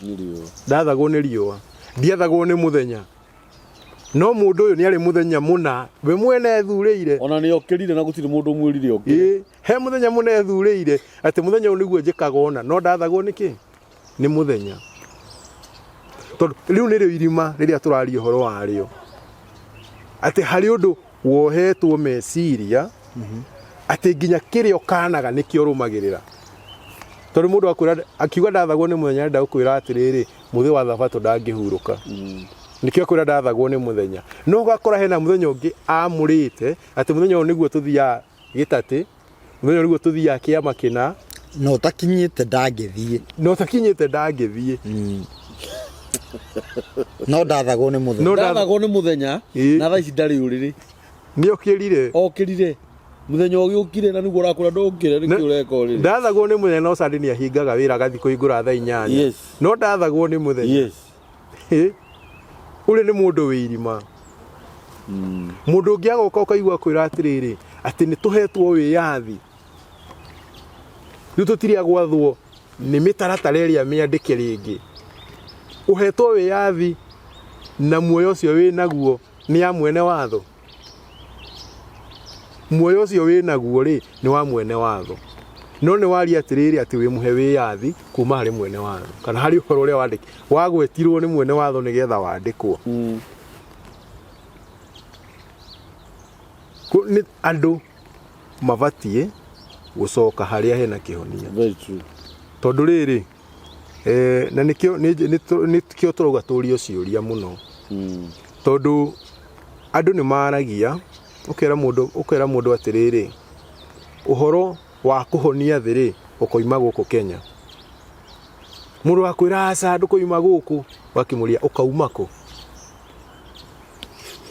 ndathagwo ni riua ndiathagwo ni muthenya no mundu uyu ni ari muthenya muna we mwene ethurire ona ni okirire na gutiri mundu mwirire okire he muthenya muna ethurire ati muthenya uyu niguo njikaga ona no ndathagwo niki ni muthenya tondu riu ni rio irima riria turaria horo wario ati hari undu wohetwo meciria ati nginya kirio kanaga nikio rumagirira tondu mundu akwira akiuga ndathagwo ni muthenya ndakwira atiriri muthi wa thabato ndangihuruka nikio kwira ndathagwo ni muthenya no ugakora hena muthenya ungi amurite ati muthenya uyu niguo tuthia gitati muthenya niguo tuthia kiama kina no takinyite ndangithie no ndathagwo ni muthenya na thaa ici ndari uriri ni okirire muthenya ugiukire na niguo urakura ndukire nikio ureka uriri ndathagwo ni muthenya no sandi ni ahingaga wira gathi kuingura thaa 8 no ndathagwo ni muthenya uri ni mundu wirima mundu ungi agoka ukaigua kwira atiriri ati ni tuhetwo wiyathi riu tutiri agwathwo ni mitaratara iria miandike ringi uhetwo wiyathi na muoyo ucio winaguo ni ya mwene watho muoyo ucio winaguo ri ni wa mwene watho no ni wari atiriri ati wi muhe wiyathi kuma hari mwene watho kana hari uhoro uria wandiki wagwetirwo ni mwene watho ni getha wandikwo ni andu mabatie gucoka haria hena kihonia very true tondu riri na nikio turoga turio ciuria muno tondu andu ni maragia ukera mundu atiriri uhoro wa kuhonia thiri ukoima guku Kenya mundu akwira aca ndukuima guku wakimuria ukauma ku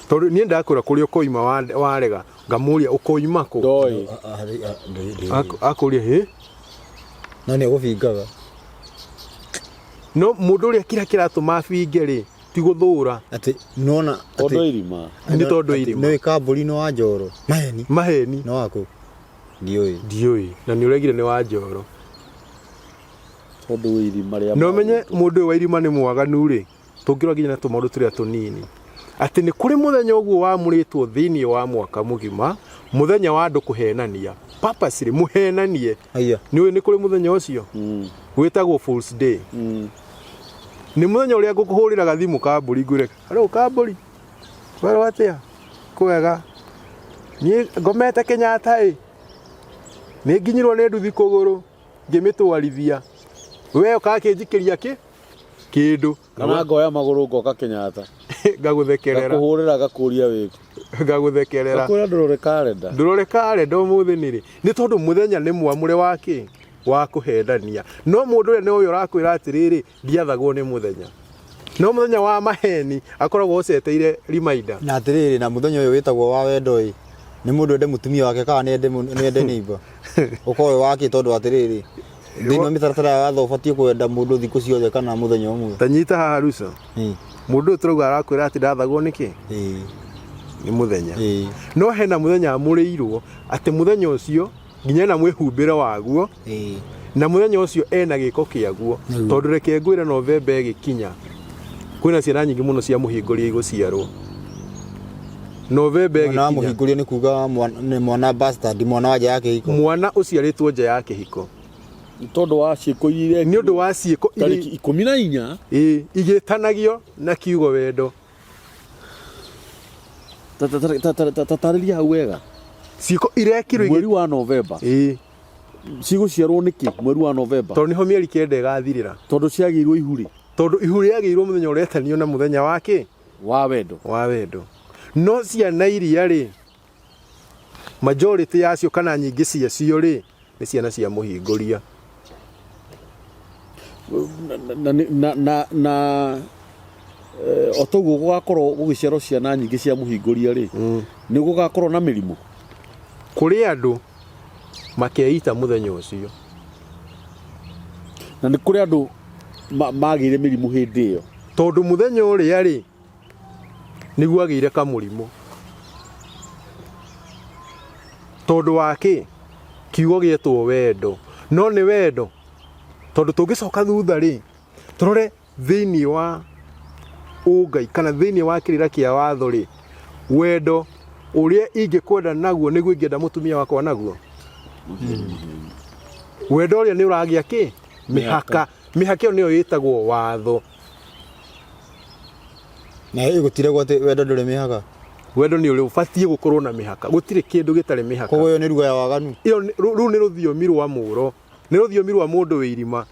tondu nie ndakwira kuria ukoima warega ngamuria ukoima ku doi akuria he no ni gufingaga no mundu uria kiratuma binge ri ti guthura ati nona tondu irima ni tondu irima ni kamburi no wa njoro maheni no wako ndioi na ni uregire ni wa njoro tondu irima ria no menye mundu wa irima ni mwaganu ri tungirwa ginya na tumaundu turia tunini ati ni kuri muthenya uguo wamuritwo thiini wa mwaka mugima muthenya wa andu kuhenania purposely muhenanie Aya. ni kuri muthenya ucio witagwo Fool's Day ni muthenya uria ngukuhurira gathimu kamburi ngure hello kamburi wero atia kwega ni ngomete Kenyatta ni nginyirwo ni nduthi kuguru ngimitwarithia we ukakinjikiria kindu kana ngoya maguru ngoka Kenyatta ngaguthekerera gakuhurira gakuria wiku ngaguthekerera gakuria ndurore kalenda umuthi ni tondu muthenya ni mwamure wake wa kuhendania no mundu uria ni uyu rakwira atiriri ndiathagwo ni muthenya no muthenya wa maheni akoragwo uceteire reminder Na atiriri na muthenya uyu witagwo wa wendo ni mundu ende mutumia wake kana ni ende neighbor ukowe wake tondu atiriri ndino mitaratara ya watho ubatie kwenda mundu thiku ciothe kana muthenya umwe tanyita haha ruca mundu turuga arakwira ati ndathagwo niki ni muthenya no hena muthenya amuriirwo ati muthenya ucio nginya na mwihumbire waguo na muthenya ucio ena giko kiaguo tondu reke ngwira November igikinya kwina ciana nyingi muno cia muhinguria iguciarwo November igikinya mwana muhinguria ni kuga ni mwana bastard mwana wa nja yake hiko mwana uciaritwo nja yake hiko tondu wa ciiko ire ni undu wa ciiko tariki 14 igitanagio na kiugo wendo tatariria hau wega ciiko irekirwo mweri wa November ciguciarwo niki mweri wa November tondu niho mieri kenda igathirira tondu ciagirwo ihuri tondu ihuri yagirwo muthenya uretanio na muthenya wake wa wendo no ciana iria ri majority yacio kana nyingi ciacio ri ni ciana cia muhinguria na otoguo gugakorwo gugiciarwo ciana nyingi cia muhinguria ri ni gugakorwo na mirimu kuri andu makeita muthenya ucio na ni kuri andu magire mirimu hindi iyo tondu muthenya uria ri niguo agire kamurimu tondu wake kiugo gietwo wendo no ni wendo tondu tungicoka thutha ri turore thiini wa ungai kana thiini wa kirira kia watho ri wendo uria ingikwenda naguo niguo ingienda mutumia wakwa naguo wendo uria ni uragia ki mihaka iyo niyo yitagwo watho na igutire gwate wendo nduri mihaka wendo ni uri ubatie gukorwo na mihaka gutire kindu gitari mihaka koguo yo ni ruga ya waganu iyo ru ni ruthiomi rwa muro ni ruthiomi rwa mundu wirima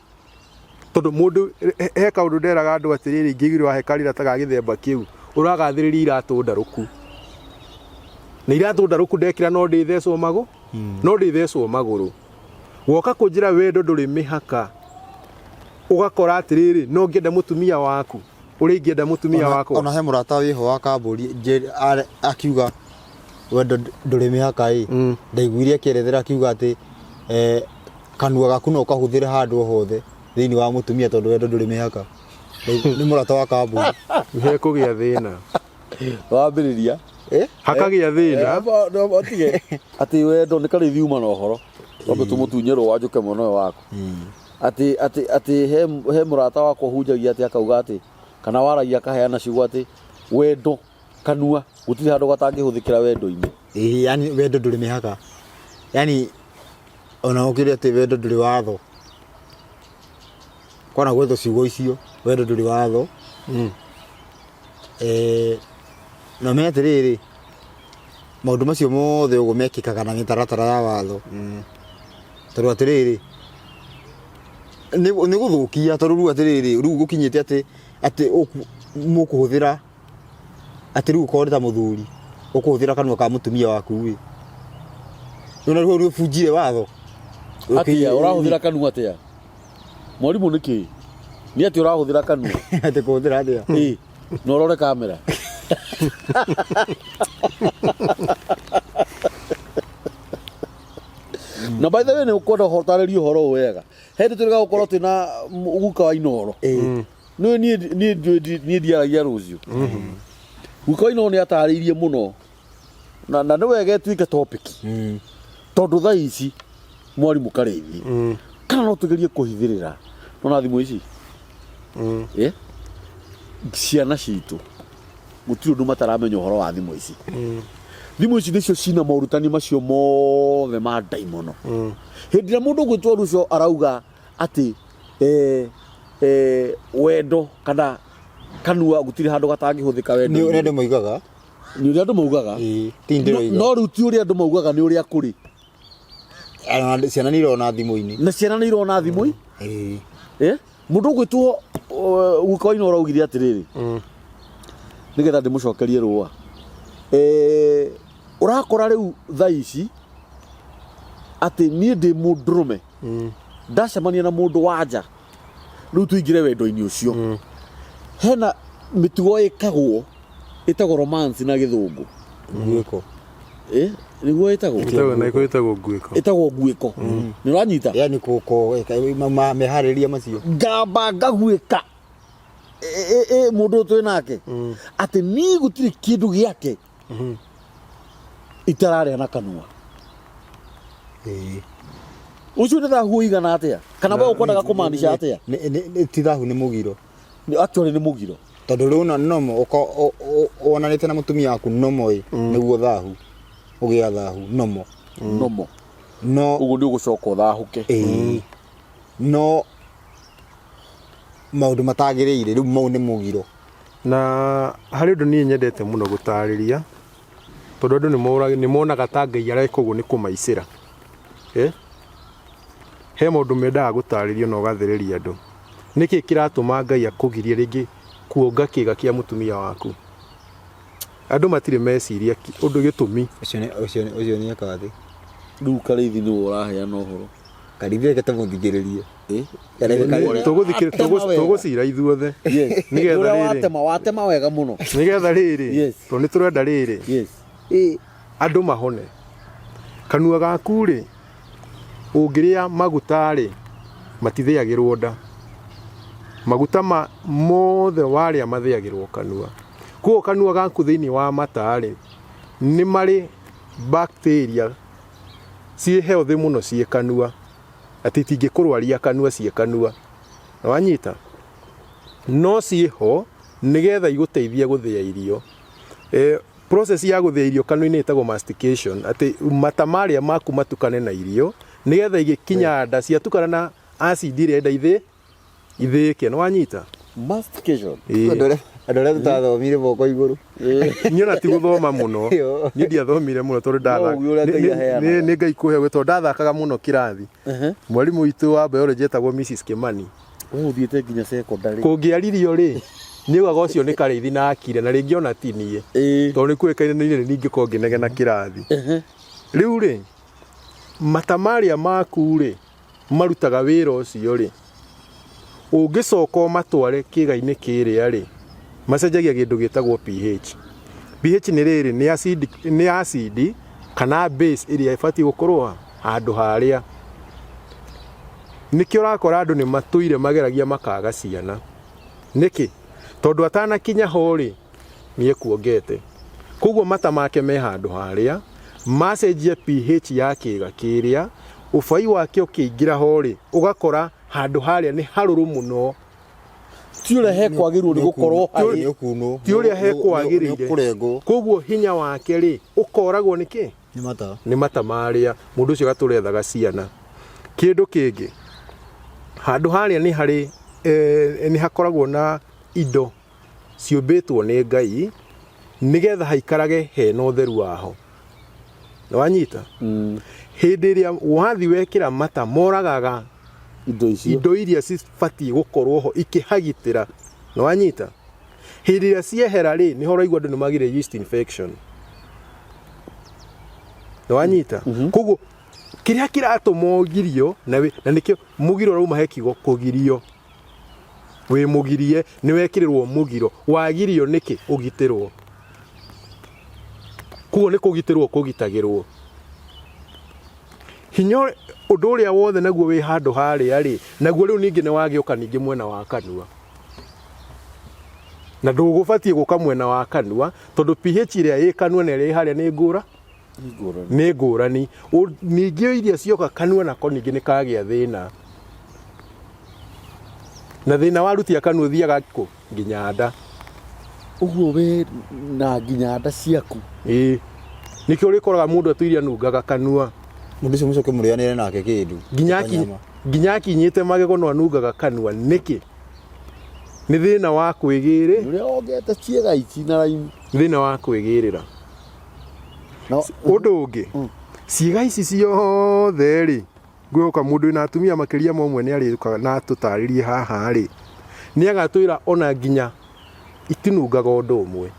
tondu mundu he kaundu nderaga andu atiriri ngigirwa he karira taga githemba kiu uragathiriria iratu ndaruku na iratu ndaruku ndekira no ndithecwo magu no ndithecwo maguru woka kunjira wendo nduri mihaka ugakora atiriri no ngienda mutumia waku uri ngienda mutumia wako ona he murata wiho wa kamburi akiuga wendo nduri mihaka ndaiguire akierethera akiuga ati kanua gaku no kahuthire handu hothe thiini wa mutumia tondu wendo nduri mihaka ni murata wa kamburi he kugia thina wambiriria hakagia thina otige ati wendo ni kari thiuma na uhoro tondu tumutunyero wa njuke muno wako ati he murata wako hunjagia ati akauga ati kana waragia kaheana ciugo ati wendo kanua gutiri handu gatangihuthikira wendo-ini yani wendo nduri mihaka yani ona ukiri ati wendo nduri watho kwana gwetho ciugo icio wendo nduri watho na me atiriri maundu macio mothe uguo mekikaga na mitaratara ya watho tondu atiriri ni guthukia tondu riu atiriri riu gukinyite ati mukuhuthira ati riu ukoreta muthuri ukuhuthira kanua ka mutumia waku wi nona riu funjire watho atia urahuthira kanua atia mwarimu niki ni ati urahuthira kanua ati kuhuthira atia no rore kamera na by the way ni ukwenda hotarĩria ũhoro wega hindi tũrĩga gũkorwo twĩna guka wa Inoro no ni ndiaragia rũciũ guka wa Inoro nĩ atarĩirie mũno na nĩ wega ĩtuĩke topic tondu thaa ici mwarimu Karĩithi kana no tũgerie kũhithĩrĩra nona thimũ ici ciana citũ gũtirĩ ũndũ mataramenya ũhoro wa thimũ ici thimå ici nĩcio cina maũrutani macio mothe ma ndaimono hĩndĩ ĩrĩa mũndũ gwĩtwo Rucio arauga atĩ wendo kana kanua gũtirĩ handũ gatangĩhũthĩka wendo nĩ ũrĩa andũ moigaga nĩ ũrĩa andũ maugaga no rĩu ti ũrĩa andũ maugaga nĩ ũrĩa kũrĩ ciana nĩ irona thimũ-inĩ na ciana nĩ irona thimũ-inĩ mũndũ gwĩtwo Gũkawaina ũraugire atĩrĩrĩ nĩgetha ndĩmũcokerie rũa ũrakora rĩu thaa ici atĩ niĩ ndĩ mũndũrũme ndacemania na mũndũ wa nja rĩu tũingĩre wendo-inĩ ũcio hena mĩtugo ĩtagwo romance na gĩthũngũ nguĩko nĩguo ĩtagwo nguĩko nĩ ũranyita yani meharĩria macio ngamba ngaguĩka mũndũ twĩ nake atĩ niĩ gũtirĩ kĩndũ gĩake itararĩa na kanua ũcio nĩ thahu ũigana atĩa kana we ũkwendaga kũmaanisha atĩa ti thahu nĩ mũgiro actually nĩ mũgiro tondũ rĩu na nomo wonanĩte na mũtumia waku nomo nĩguo thahu ũgĩa thahu nomo no ũguo nĩ ũgũcoka ũthahũke no maũndũ matagĩrĩire rĩu mau nĩ mũgiro na harĩ ũndũ niĩ nyendete mũno gũtarĩria tondũ andũ nĩ monaga ta Ngai areka ũguo nĩ kũmaicĩra he maũndũ mendaga gũtarĩrio na ũgathereria andũ nĩkĩ kĩratũma Ngai akũgirie rĩngĩ kuonga kĩga kĩa mũtumia waku andũ matirĩ meciria ũndũ gĩtũmi ũcio nĩ ekaga thĩ rĩu Karĩithi nĩwe ũraheana ũhoro Karĩithi reke tũmũthikĩrĩrie tũgũcira ithuothe nĩgetha watema wega mũno nĩgetha rĩrĩ tondũ nĩ tũrenda rĩrĩ andũ mahone kanua gaku rĩ ũngĩrĩa maguta rĩ matithĩagĩrwo nda maguta mothe warĩa mathĩagĩrwo kanua kuo kanua gaku thĩinĩ wa mata rĩ nĩ marĩ bacteria ciĩ healthy mũno ciĩ kanua atĩ itingĩkũrwaria kanua ciĩ kanua na wanyita no ciĩho nĩgetha igũteithie gũthĩa irio process ya gũthĩa irio kanua-inĩ ĩtagwo mastication atĩ mata marĩa maku matukane na irio nĩgetha igĩkinya nda ciatukana na acid ĩrĩa enda ithĩke nĩ wanyita mastication andũ arĩa tũtathomire moko igũrũ niĩ ona ti gũthoma mũno niĩ ndiathomire mũno tondũ nĩ Ngai kũhe tondũ ndathakaga mũno kĩrathi mwarimũ witũ wa biology etagwo Mrs. Kimani ũthiĩte nginya secondary kũngĩaririo rĩ niugaga ũcio nĩ Karĩithi na akire na rĩngĩ ona ti niĩ tondũ nĩ kwĩkaine nĩ ningĩkorwo ngĩnegena kĩrathi rĩu rĩ mata marĩa maku rĩ marutaga wĩra ũcio rĩ ũngĩcoka ũmatware kĩga-inĩ kĩrĩa rĩ macenjagia kĩndũ gĩtagwo pH nĩ rĩrĩ nĩ acid kana base ĩrĩa ĩbatiĩ gũkorwo handũ harĩa nĩkĩo ũrakora andũ nĩ matũire mageragia makaga ciana nĩkĩ tondũ atanakinya ho rĩ nĩ ekuongete koguo mata make me handũ harĩa macenjia pH ya kĩga kĩrĩa ũbai wake ũkĩingĩra ho rĩ ũgakora handũ harĩa nĩ harũrũ mũno ti ũrĩa hekwagĩrĩirwo nĩ gũkorwo ti ũrĩa hekwagĩrĩire koguo hinya wake rĩ ũkoragwo nĩkĩ nĩ mata marĩa mũndũ ũcio gatũrethaga ciana kĩndũ kĩngĩ handũ harĩa nĩ harĩ nĩ hakoragwo na indo ciũmbĩtwo nĩ Ngai nĩgetha haikarage hena ũtheru waho nĩ wanyita hĩndĩ ĩrĩa wathi wekĩra mata moragaga indo iria cibatiĩ gũkorwo ho ikĩhagitĩra nĩ wanyita hĩndĩ ĩrĩa ciehera rĩ nĩho ũraigua andũ nĩ magire yeast infection nĩ wanyita koguo kĩrĩa kĩratũma ũgirio na nĩkĩo mũgiro ũrauma he kiugo kũgirio wĩ mũgirie nĩ wekĩrĩrwo mũgiro wagirio nĩkĩ ũgitĩrwo koguo nĩ kũgitĩrwo kũgitagĩrwo hinya ũndũ ũrĩa wothe naguo wĩ handũ harĩa rĩ naguo rĩu ningĩ nĩ wagĩũka ningĩ mwena wa kanua na ndũgũbatiĩ gũka mwena wa kanua tondũ pH ĩrĩa ĩ kanua na ĩrĩa ĩ harĩa nĩ ngũrani ningĩ iria cioka kanua nako ningĩ nĩ kagĩa thĩna na thĩna warutia kanua ũthiaga kũ nginya nda ũguo we na nginya nda ciaku nikio urikoraga mundu atuiria nungaga kanua mundu ucio mucoke murianire nake kindu nginya kinyite magego no anungaga kanua niki ni thina wa kwigiri uria ongete ciega ici na raini thina wa kwigirira no undu ungi ciega ici ciothe ri ngwiuka mundu ina atumia makiria momwe ni arikuga na tutaririe haha ri ni agatwira ona nginya itinungaga undu umwe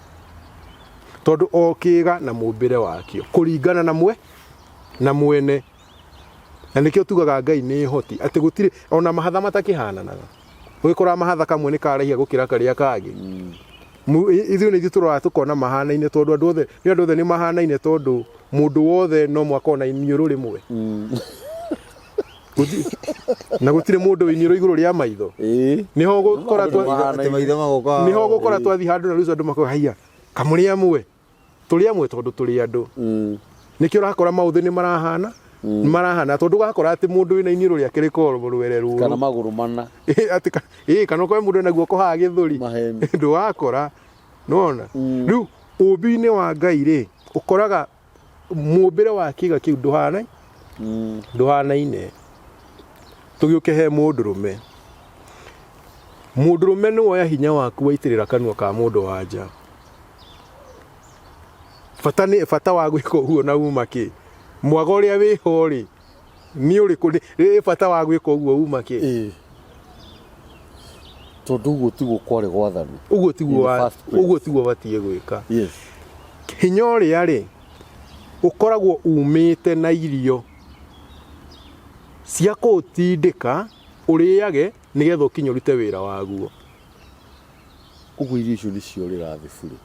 tondu okiga na mumbire wakio kuringana na mwene na nikio tugaga Ngai ni hoti ati gutire ona mahatha matakihananaga wikora mahatha kamwe ni karahia gukira karia kagi ithu ni thituro atukona mahanaine tondu andu othe ni mahanaine tondu mundu wothe no mwakona iniuru rimwe na gutire mundu iniuru iguru ria maitho niho gukora twathi handu na rucio andu mako haiya kamuri amwe tondu turi andu nikio rakora mauthe ni marahana tondu gakora ati mundu ina iniuru ria kiriko rwere ruru kana maguru mana ati kana ko mundu na guoko ha githuri ndu wakora nona riu ubini wa Ngai ri ukoraga mumbire wa kiga kiu duhana-ine tugiuke he mundurume ni woya hinya waku waitirira kanua ka mundu wanja fata wa gwika uguo na uma ki mwaga uria wiho ri ni uri kuri fata wa gwika uguo uma ki tondu uguo tiguo kwari gwathani uguo tiguo batie gwika yes hinya uria ri ukoragwo umite na irio cia kutindika uriage nigetha ukinyurite wira waguo uguo irio icio nicio rirathi buri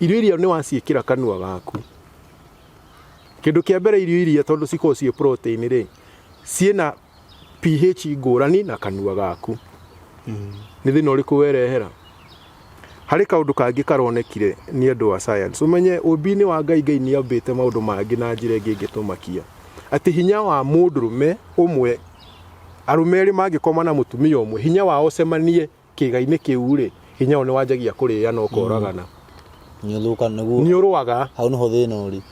irio ni waciikira kanua gaku kindu kia mbere irio tondu ciko cie protein ri ciena pH ngurani na kanua gaku ni thina uriku werehera hari kaundu kangi karonekire ni andu wa science umenye ubini wa Ngai ni ambite maundu mangi na njire ngi ngitumakia ati hinya wa mundurume umwe arumeri mangikoma na mutumia umwe hinya wao cemanie kiga-ini kiu ri hinya one wanjagia kuria no koragana ni uruaga hau no thina uri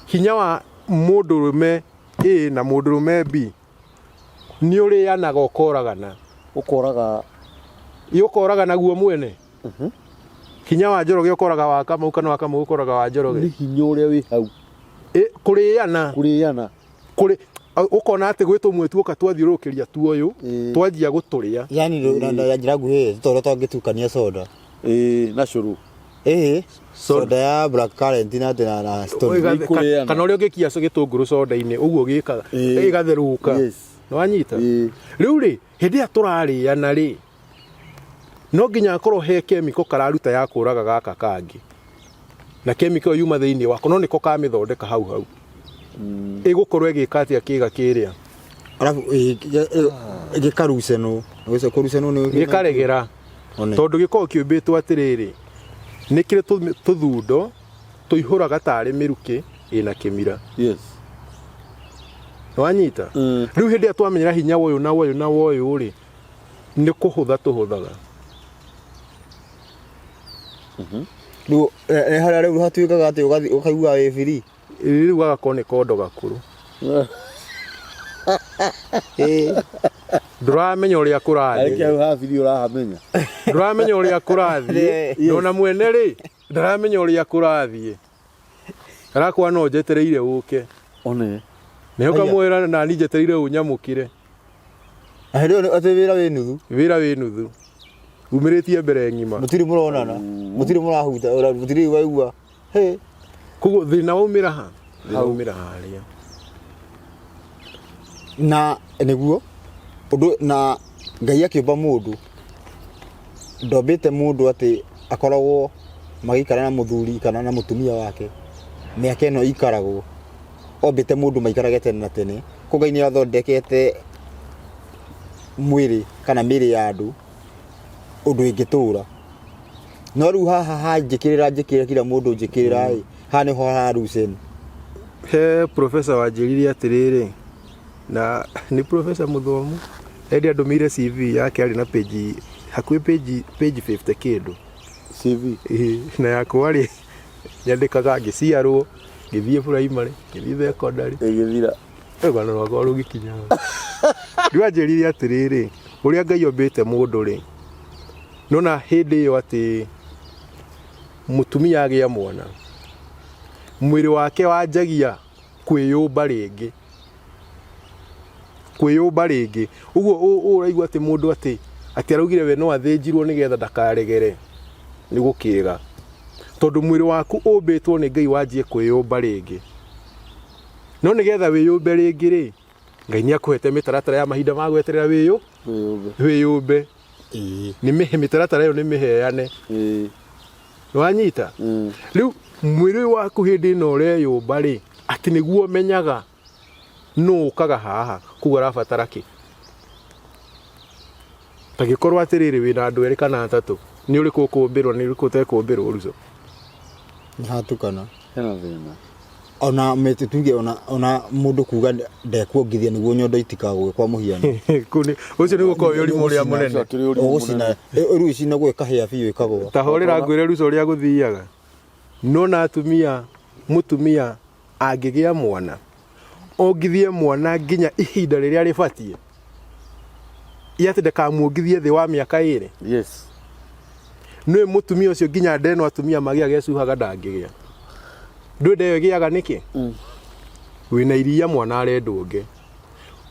hinya wa mundurume A na mundurume B ni urianaga ukoragana ukoragana guo mwene hinya wa Njoroge ukoraga wa Kamau kana wa Kamau ukoraga wa Njoroge ni hinya uria wi hau kuriana ukona ati gwitwo mwe tuoka twathiurukiria tuoyu twanjia guturia yani na njira nguhi toro twangitukania soda na curu soda ya black currant na stone kana uria ngikia so gitunguru soda-ini uguo gikaga igatheruka no anyita riu ri hindi ya turariana ri no nginya akorwo he chemical kararuta ya kuraga gaka kangi na chemical yuma thiini wako no niko kamithondeka hau igukorwo igikatia kiga kiria alafu igikaruce no gwece kuruce no ni gikaregera tondu giko kiumbitwo atiriri nikire tuthundo tuihuraga tari miruki ina kimira yes wanyita riu hindi atwamenyera hinya woyu na woyu ri ni kuhutha tuhuthaga riu hara riu hatuikaga ati ukaigua wi free riu gagakone kondo gakuru Nduramenya uria kurathi ha video urahamenya nduramenya uria kurathi ndona mwene ri ndaramenya uria kurathi arakwa no njetereire uke one niho kamwira na ni njetereire unyamukire ahero ati wira wi nuthu umiritie mbere ngima mutiri muronana mutiri murahuta mutiri waigua kugo thina umira ha umira haria na niguo undu na Ngai akiumba mundu ndombite mundu ati akoragwo magikara na muthuri kana na mutumia wake miaka ino ikaragwo ombite mundu maikarage tene na tene ko Ngai ni athondekete mwiri kana miri ya andu undu ingitura no riu haha hanjikirira kila mundu njikirira ha ni ho haruceni he professor wanjiririe atiriri na ni professor muthomu endi andumire CV yake ari na page hakui page 50 kindu CV na yakwa ri nyandikaga ngiciarwo ngĩthiĩ primary ngĩthiĩ secondary ĩgĩthira rũgano rwakwa rũgĩkinya ndiwanjĩrire atĩrĩrĩ ũrĩa Ngai ombĩte mũndũ rĩ nona hĩndĩ ĩyo atĩ mũtumia agĩa mwana mwĩrĩ wake wanjagia kwĩyũmba rĩngĩ ũguo ũraigua atĩ mũndũ atĩ araugire we no athĩnjirwo nĩgetha ndakaregere nĩ gũkĩga tondũ mwĩrĩ waku ũmbĩtwo nĩ Ngai wanjie kwĩyũmba rĩngĩ no nĩgetha wĩyũmbe rĩngĩ rĩ Ngai nĩakũhete mĩtaratara ya mahinda ma gweterera wĩyũmbe nĩ mĩtaratara ĩyo nĩ mĩheane nĩwanyita rĩu mwĩrĩ waku hĩndĩ ĩno ũreyũmba rĩ atĩ nĩguo menyaga nũ ũkaga haha kuga arabatara kĩ tagĩkorwo atĩrĩrĩ wĩna andũ erĩ kana atatũ nĩ ũrĩkũ ũkũmbĩrwo nĩ ũrĩkũ ũtekũmbĩrwo Ruco nĩhatukana hena thĩna ona tuge ona mũndũ kuga ndekuongithia nĩguo nyondo itikagwe kwa mũhiano ũcio nĩ gũkorwo ũrimũ ũrĩa mũnene ũgũcina rĩu icina gwĩkahĩa biũ ĩkagwa tahorera ngwĩre Ruco ũrĩa gũthiaga nona mũtumia angĩgĩa mwana ongithie mwana nginya ihinda rĩrĩa rĩbatie atĩ ndakamuongithie thĩ wa mĩaka 2 yes nĩ mũtumia ũcio nginya ndeno atumia magĩaga ecuhaga ndangĩgĩa ndwenda ĩyo ĩgĩaga nĩkĩ wĩna iria mwana arendwo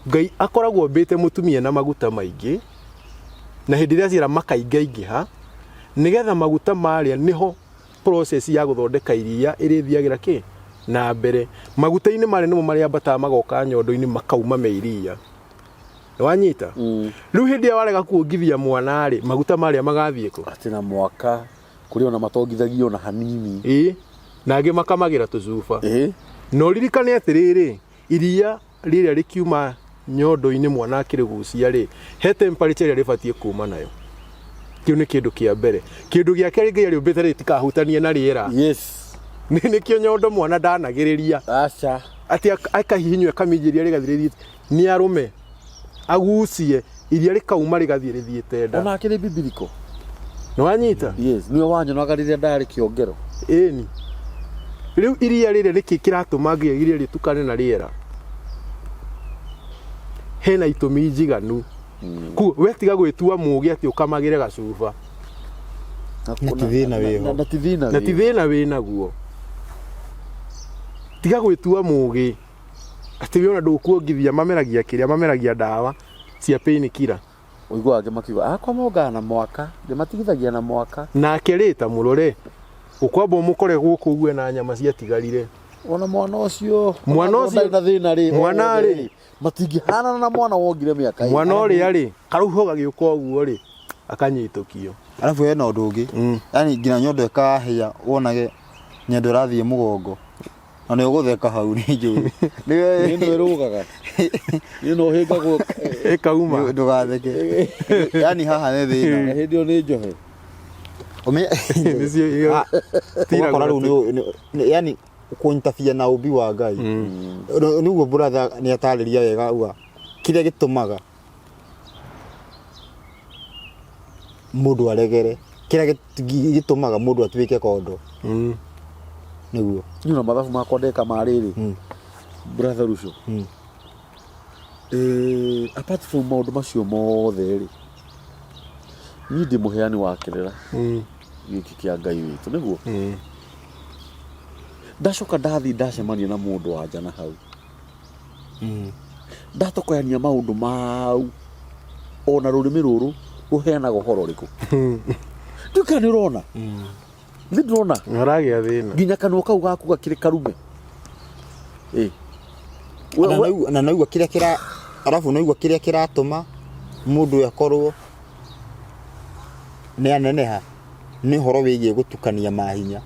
Ngai akoragwo mbĩte mũtumia na maguta maingĩ na hĩndĩ ĩrĩa ciara makaingĩha nĩgetha maguta marĩa nĩho process ya gũthondeka iria ĩrĩthiagĩra kĩ na mbere maguta-inĩ marĩa nĩmo marĩa ambataga magoka nyondo-inĩ makauma me iria nĩwanyita rĩu hĩndĩ ĩrĩa warega kuongithia mwana rĩ maguta marĩa magathiĩ kũ atĩ na mwaka kũrĩ ona matongithagio na hanini na angĩ makamagĩra tũcuba no ririkane atĩrĩrĩ iria rĩrĩa rĩkiuma nyondo-inĩ mwana akĩrĩgucia rĩ he temperature ĩrĩa rĩbatie kuma nayo kĩu nĩ kĩndũ kĩa mbere kĩndũ gĩa kerĩ Ngai arĩũmbĩte rĩtikahutanie na rĩera yes nĩkĩo nyondo mwana ndanagĩrĩria aca atĩ akahihinywo akaminjĩria rĩgathirĩrie nĩ arũme agucie iria rĩkauma rĩgathiĩ rĩthiĩte nda ona akĩrĩ bibiliko nĩwanyita yes nĩwe wanyonaga rĩrĩa ndarĩ kĩongero ĩni rĩu iria rĩrĩa nĩkĩ kĩratũma Ngai iria rĩtukane na rĩera hena itũmi njiganu we tiga gwĩtua mũgĩ atĩ ũkamagĩre gacuba na ti thĩna wĩnaguo tiga gwĩtua mũgĩ atĩ we ona ndũkuongithia mameragia ndawa cia pain killer ũiguaga makiuga akwa mongaga na mwaka ndĩmatigithagia na mwaka nake rĩta mũrore ũkwamba ũmũkore gũkũ ũgue na nyama ciatigarire ona mwana ũcio na thĩna rĩ mwana rĩ matingĩhanana na mwana wongire mĩaka mwana ũrĩa rĩ karũho gagĩũka ũguo rĩ akanyitũkio alafu hena ũndũ ũngĩ yani nginya nyondo ĩkahĩa wonage nyondo ĩrathiĩ mũgongo na nĩ ũgũtheka hau nĩ njũĩ nĩ ĩrũgaga no hĩngagwo ĩkauma ndũgatheke yani haha nĩ thĩna hĩndĩ ĩyo nĩ njohe ũgakora rĩu yani kũnyitafia na ũmbi wa Ngai nĩguo brother nĩ atarĩria wega uga kĩrĩa gĩtũmaga mũndũ aregere kĩrĩa gĩtũmaga mũndũ atuĩke kondo nĩguo nyuna mathabu makwa ndeka marĩrĩ brother Ruco apart from maũndũ macio mothe rĩ niĩ ndĩ mũheani wa kĩrĩra gĩkĩ kĩa Ngai witũ nĩguo ndacoka ndathi ndacemania na mũndũ wa nja na hau ndatokoyania maũndũ mau ona rũrĩmĩ rũrũ rũheanaga ũhoro ũrĩkũ nduka nĩ ũrona nĩ ndĩrona aragĩa thĩna nginya kanua kau gaku gakĩrĩ karume na naigua kĩrĩa arabu naigua kĩrĩa kĩratũma mũndũ akorwo nĩ aneneha nĩ horo wĩgiĩ gũtukania mahinya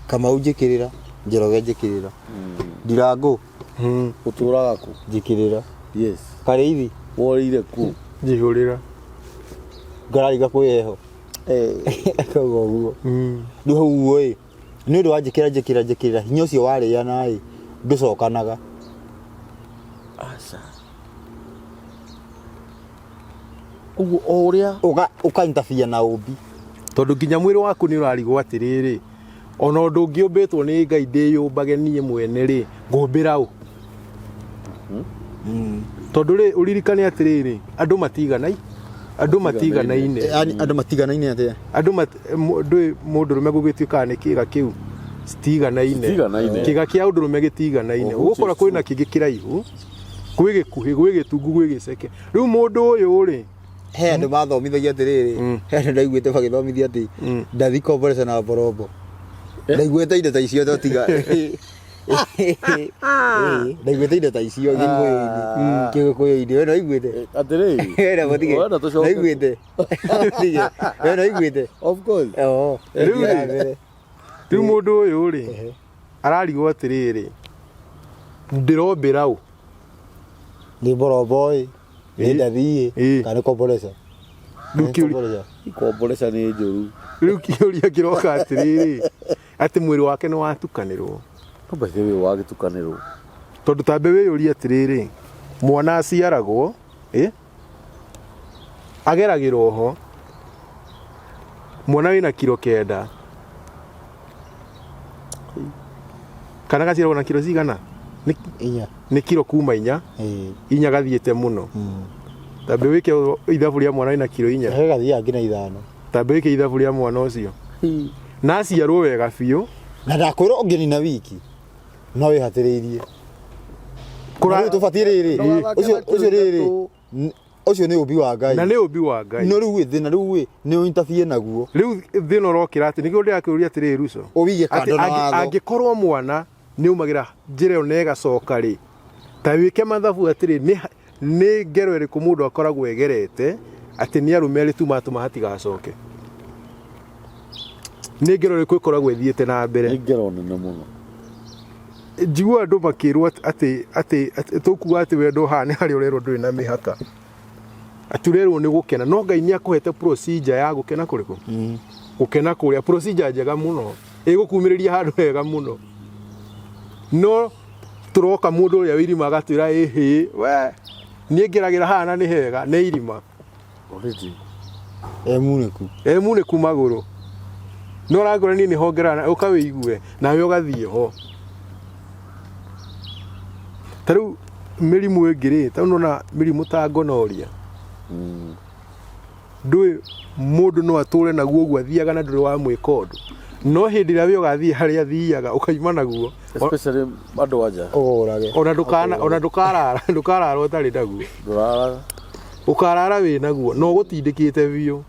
Kamau njĩkĩrĩra Njoroge njĩkĩrĩra Ndirango ũtũraga kũ njĩkĩrĩra yes Kareithi worĩire kũ njihũrĩra ngarariga kwĩyeho koguo ũguo rĩu hau ĩ nĩ ũndũ wa njĩkĩrĩra hinya ũcio warĩana ĩ ndũcokanaga aca ũguo o ũrĩa ũkanyitafia na ũmbi tondũ nginya mwĩrĩ waku nĩ ũrarigwo atĩrĩrĩ ona ũndũ ũngĩũmbĩtwo nĩ Ngai ndĩyũmbage niĩ mwene rĩ ngũmbĩra ũ tondũ rĩ ũririkane atĩrĩrĩ andũ matiganaine andũ matiganaine atĩa ndũĩ mũndũrũme gũgĩtuĩkaga nĩ kĩĩga kĩu citiganaine kĩĩga kĩa ũndũrũme gĩtiganaine ũgũkora kwĩna kĩngĩ kĩraihu gwĩ gĩkuhĩ gwĩ gĩtungu gwĩ gĩceke rĩu mũndũ ũyũ rĩ he andũ mathomithagia atĩrĩrĩ he andũ ndaiguĩte magĩthomithia atĩ ndathi komborece na mborombo ndaiguĩte indo ta icio totiga ndaiguĩte indo ta icio gĩkũyũ-inĩ kĩgĩkũyũ-inĩ we ndaiguĩte atĩrĩrĩ ndaiguĩte we ndaiguĩte of course rĩu mũndũ ũyũ rĩ ararigwo atĩrĩrĩ ndĩrombĩra ũ nĩ mborombo ĩ nĩ ndathi kana komborece ikomboreca nĩ njũru rĩu kĩũria kĩroka atĩrĩrĩ atĩ mwĩrĩ wake nĩ watukanĩrwo kambaithe wĩ wagĩtukanĩrwo tondũ tambe wĩyũria atĩrĩrĩ mwana aciaragwo ageragĩrwo ho mwana wĩna kiro 9 kana gaciaragwo na kiro cigana nĩ kiro kuma 4 gathiĩte mũno tambe wĩke ithabu rĩa mwana wĩna kiro 4 gathiaga nginya 5 tambe wĩke ithabu rĩa mwana ũcio na aciarwo wega biũ na ndakwĩrwo ũngĩnina wiki no wĩhatĩrĩirie tũbatiĩ rĩrĩ ũcio rĩrĩ ũcio nĩ ũmbi wa Ngai na nĩ ũmbi wa Ngai no rĩu thĩna rĩu nĩ ũintabie naguo rĩu thĩna ũrokĩra atĩ nĩguo ndĩrakĩũria atĩrĩrĩ Ruco ũwige kando na watho angĩkorwo mwana nĩ umagĩra njĩra ĩyo na ĩgacoka rĩ ta wĩke mathabu atĩrĩ nĩ ngero ĩrĩkũ mũndũ akoragwo egerete atĩ nĩ arũme tũmatũma hatigacoke nĩ ngero ĩrĩkũ ĩkoragwo ĩthiĩte na mbere nĩ ngero nene mũno njigua andũ makĩrwo atĩ tũkuga atĩ wendo haha nĩ harĩa ũrerwo ndũrĩ na mĩhaka aturerwo nĩ gũkena no Ngai nĩ akũhete procedure ya gũkena kũrĩkũ gũkena kũrĩa procedure njega mũno ĩgũkumĩrĩria handũ hega mũno no tũroka mũndũ ũrĩa wĩirima agatwĩra ĩhĩ we niĩ ngeragĩra haha na nĩ hega nĩ irima emunĩku magũrũ no ũrangora niĩ nĩho ngeraga ũkawĩigue nawe ũgathiĩ ho ta rĩu mĩrimũ ĩngĩ rĩ ta ũnona mĩrimũ ta gonorrhea ndũĩ mũndũ no atũre naguo ũguo athiaga na ndũrĩ wa mwĩka ũndũ no hĩndĩ ĩrĩa we ũgathiĩ harĩa athiaga ũkaima naguo especially andũ anja ona ndũkarara ũtarĩ naguo ũkarara wĩ naguo no gũtindĩkĩte biũ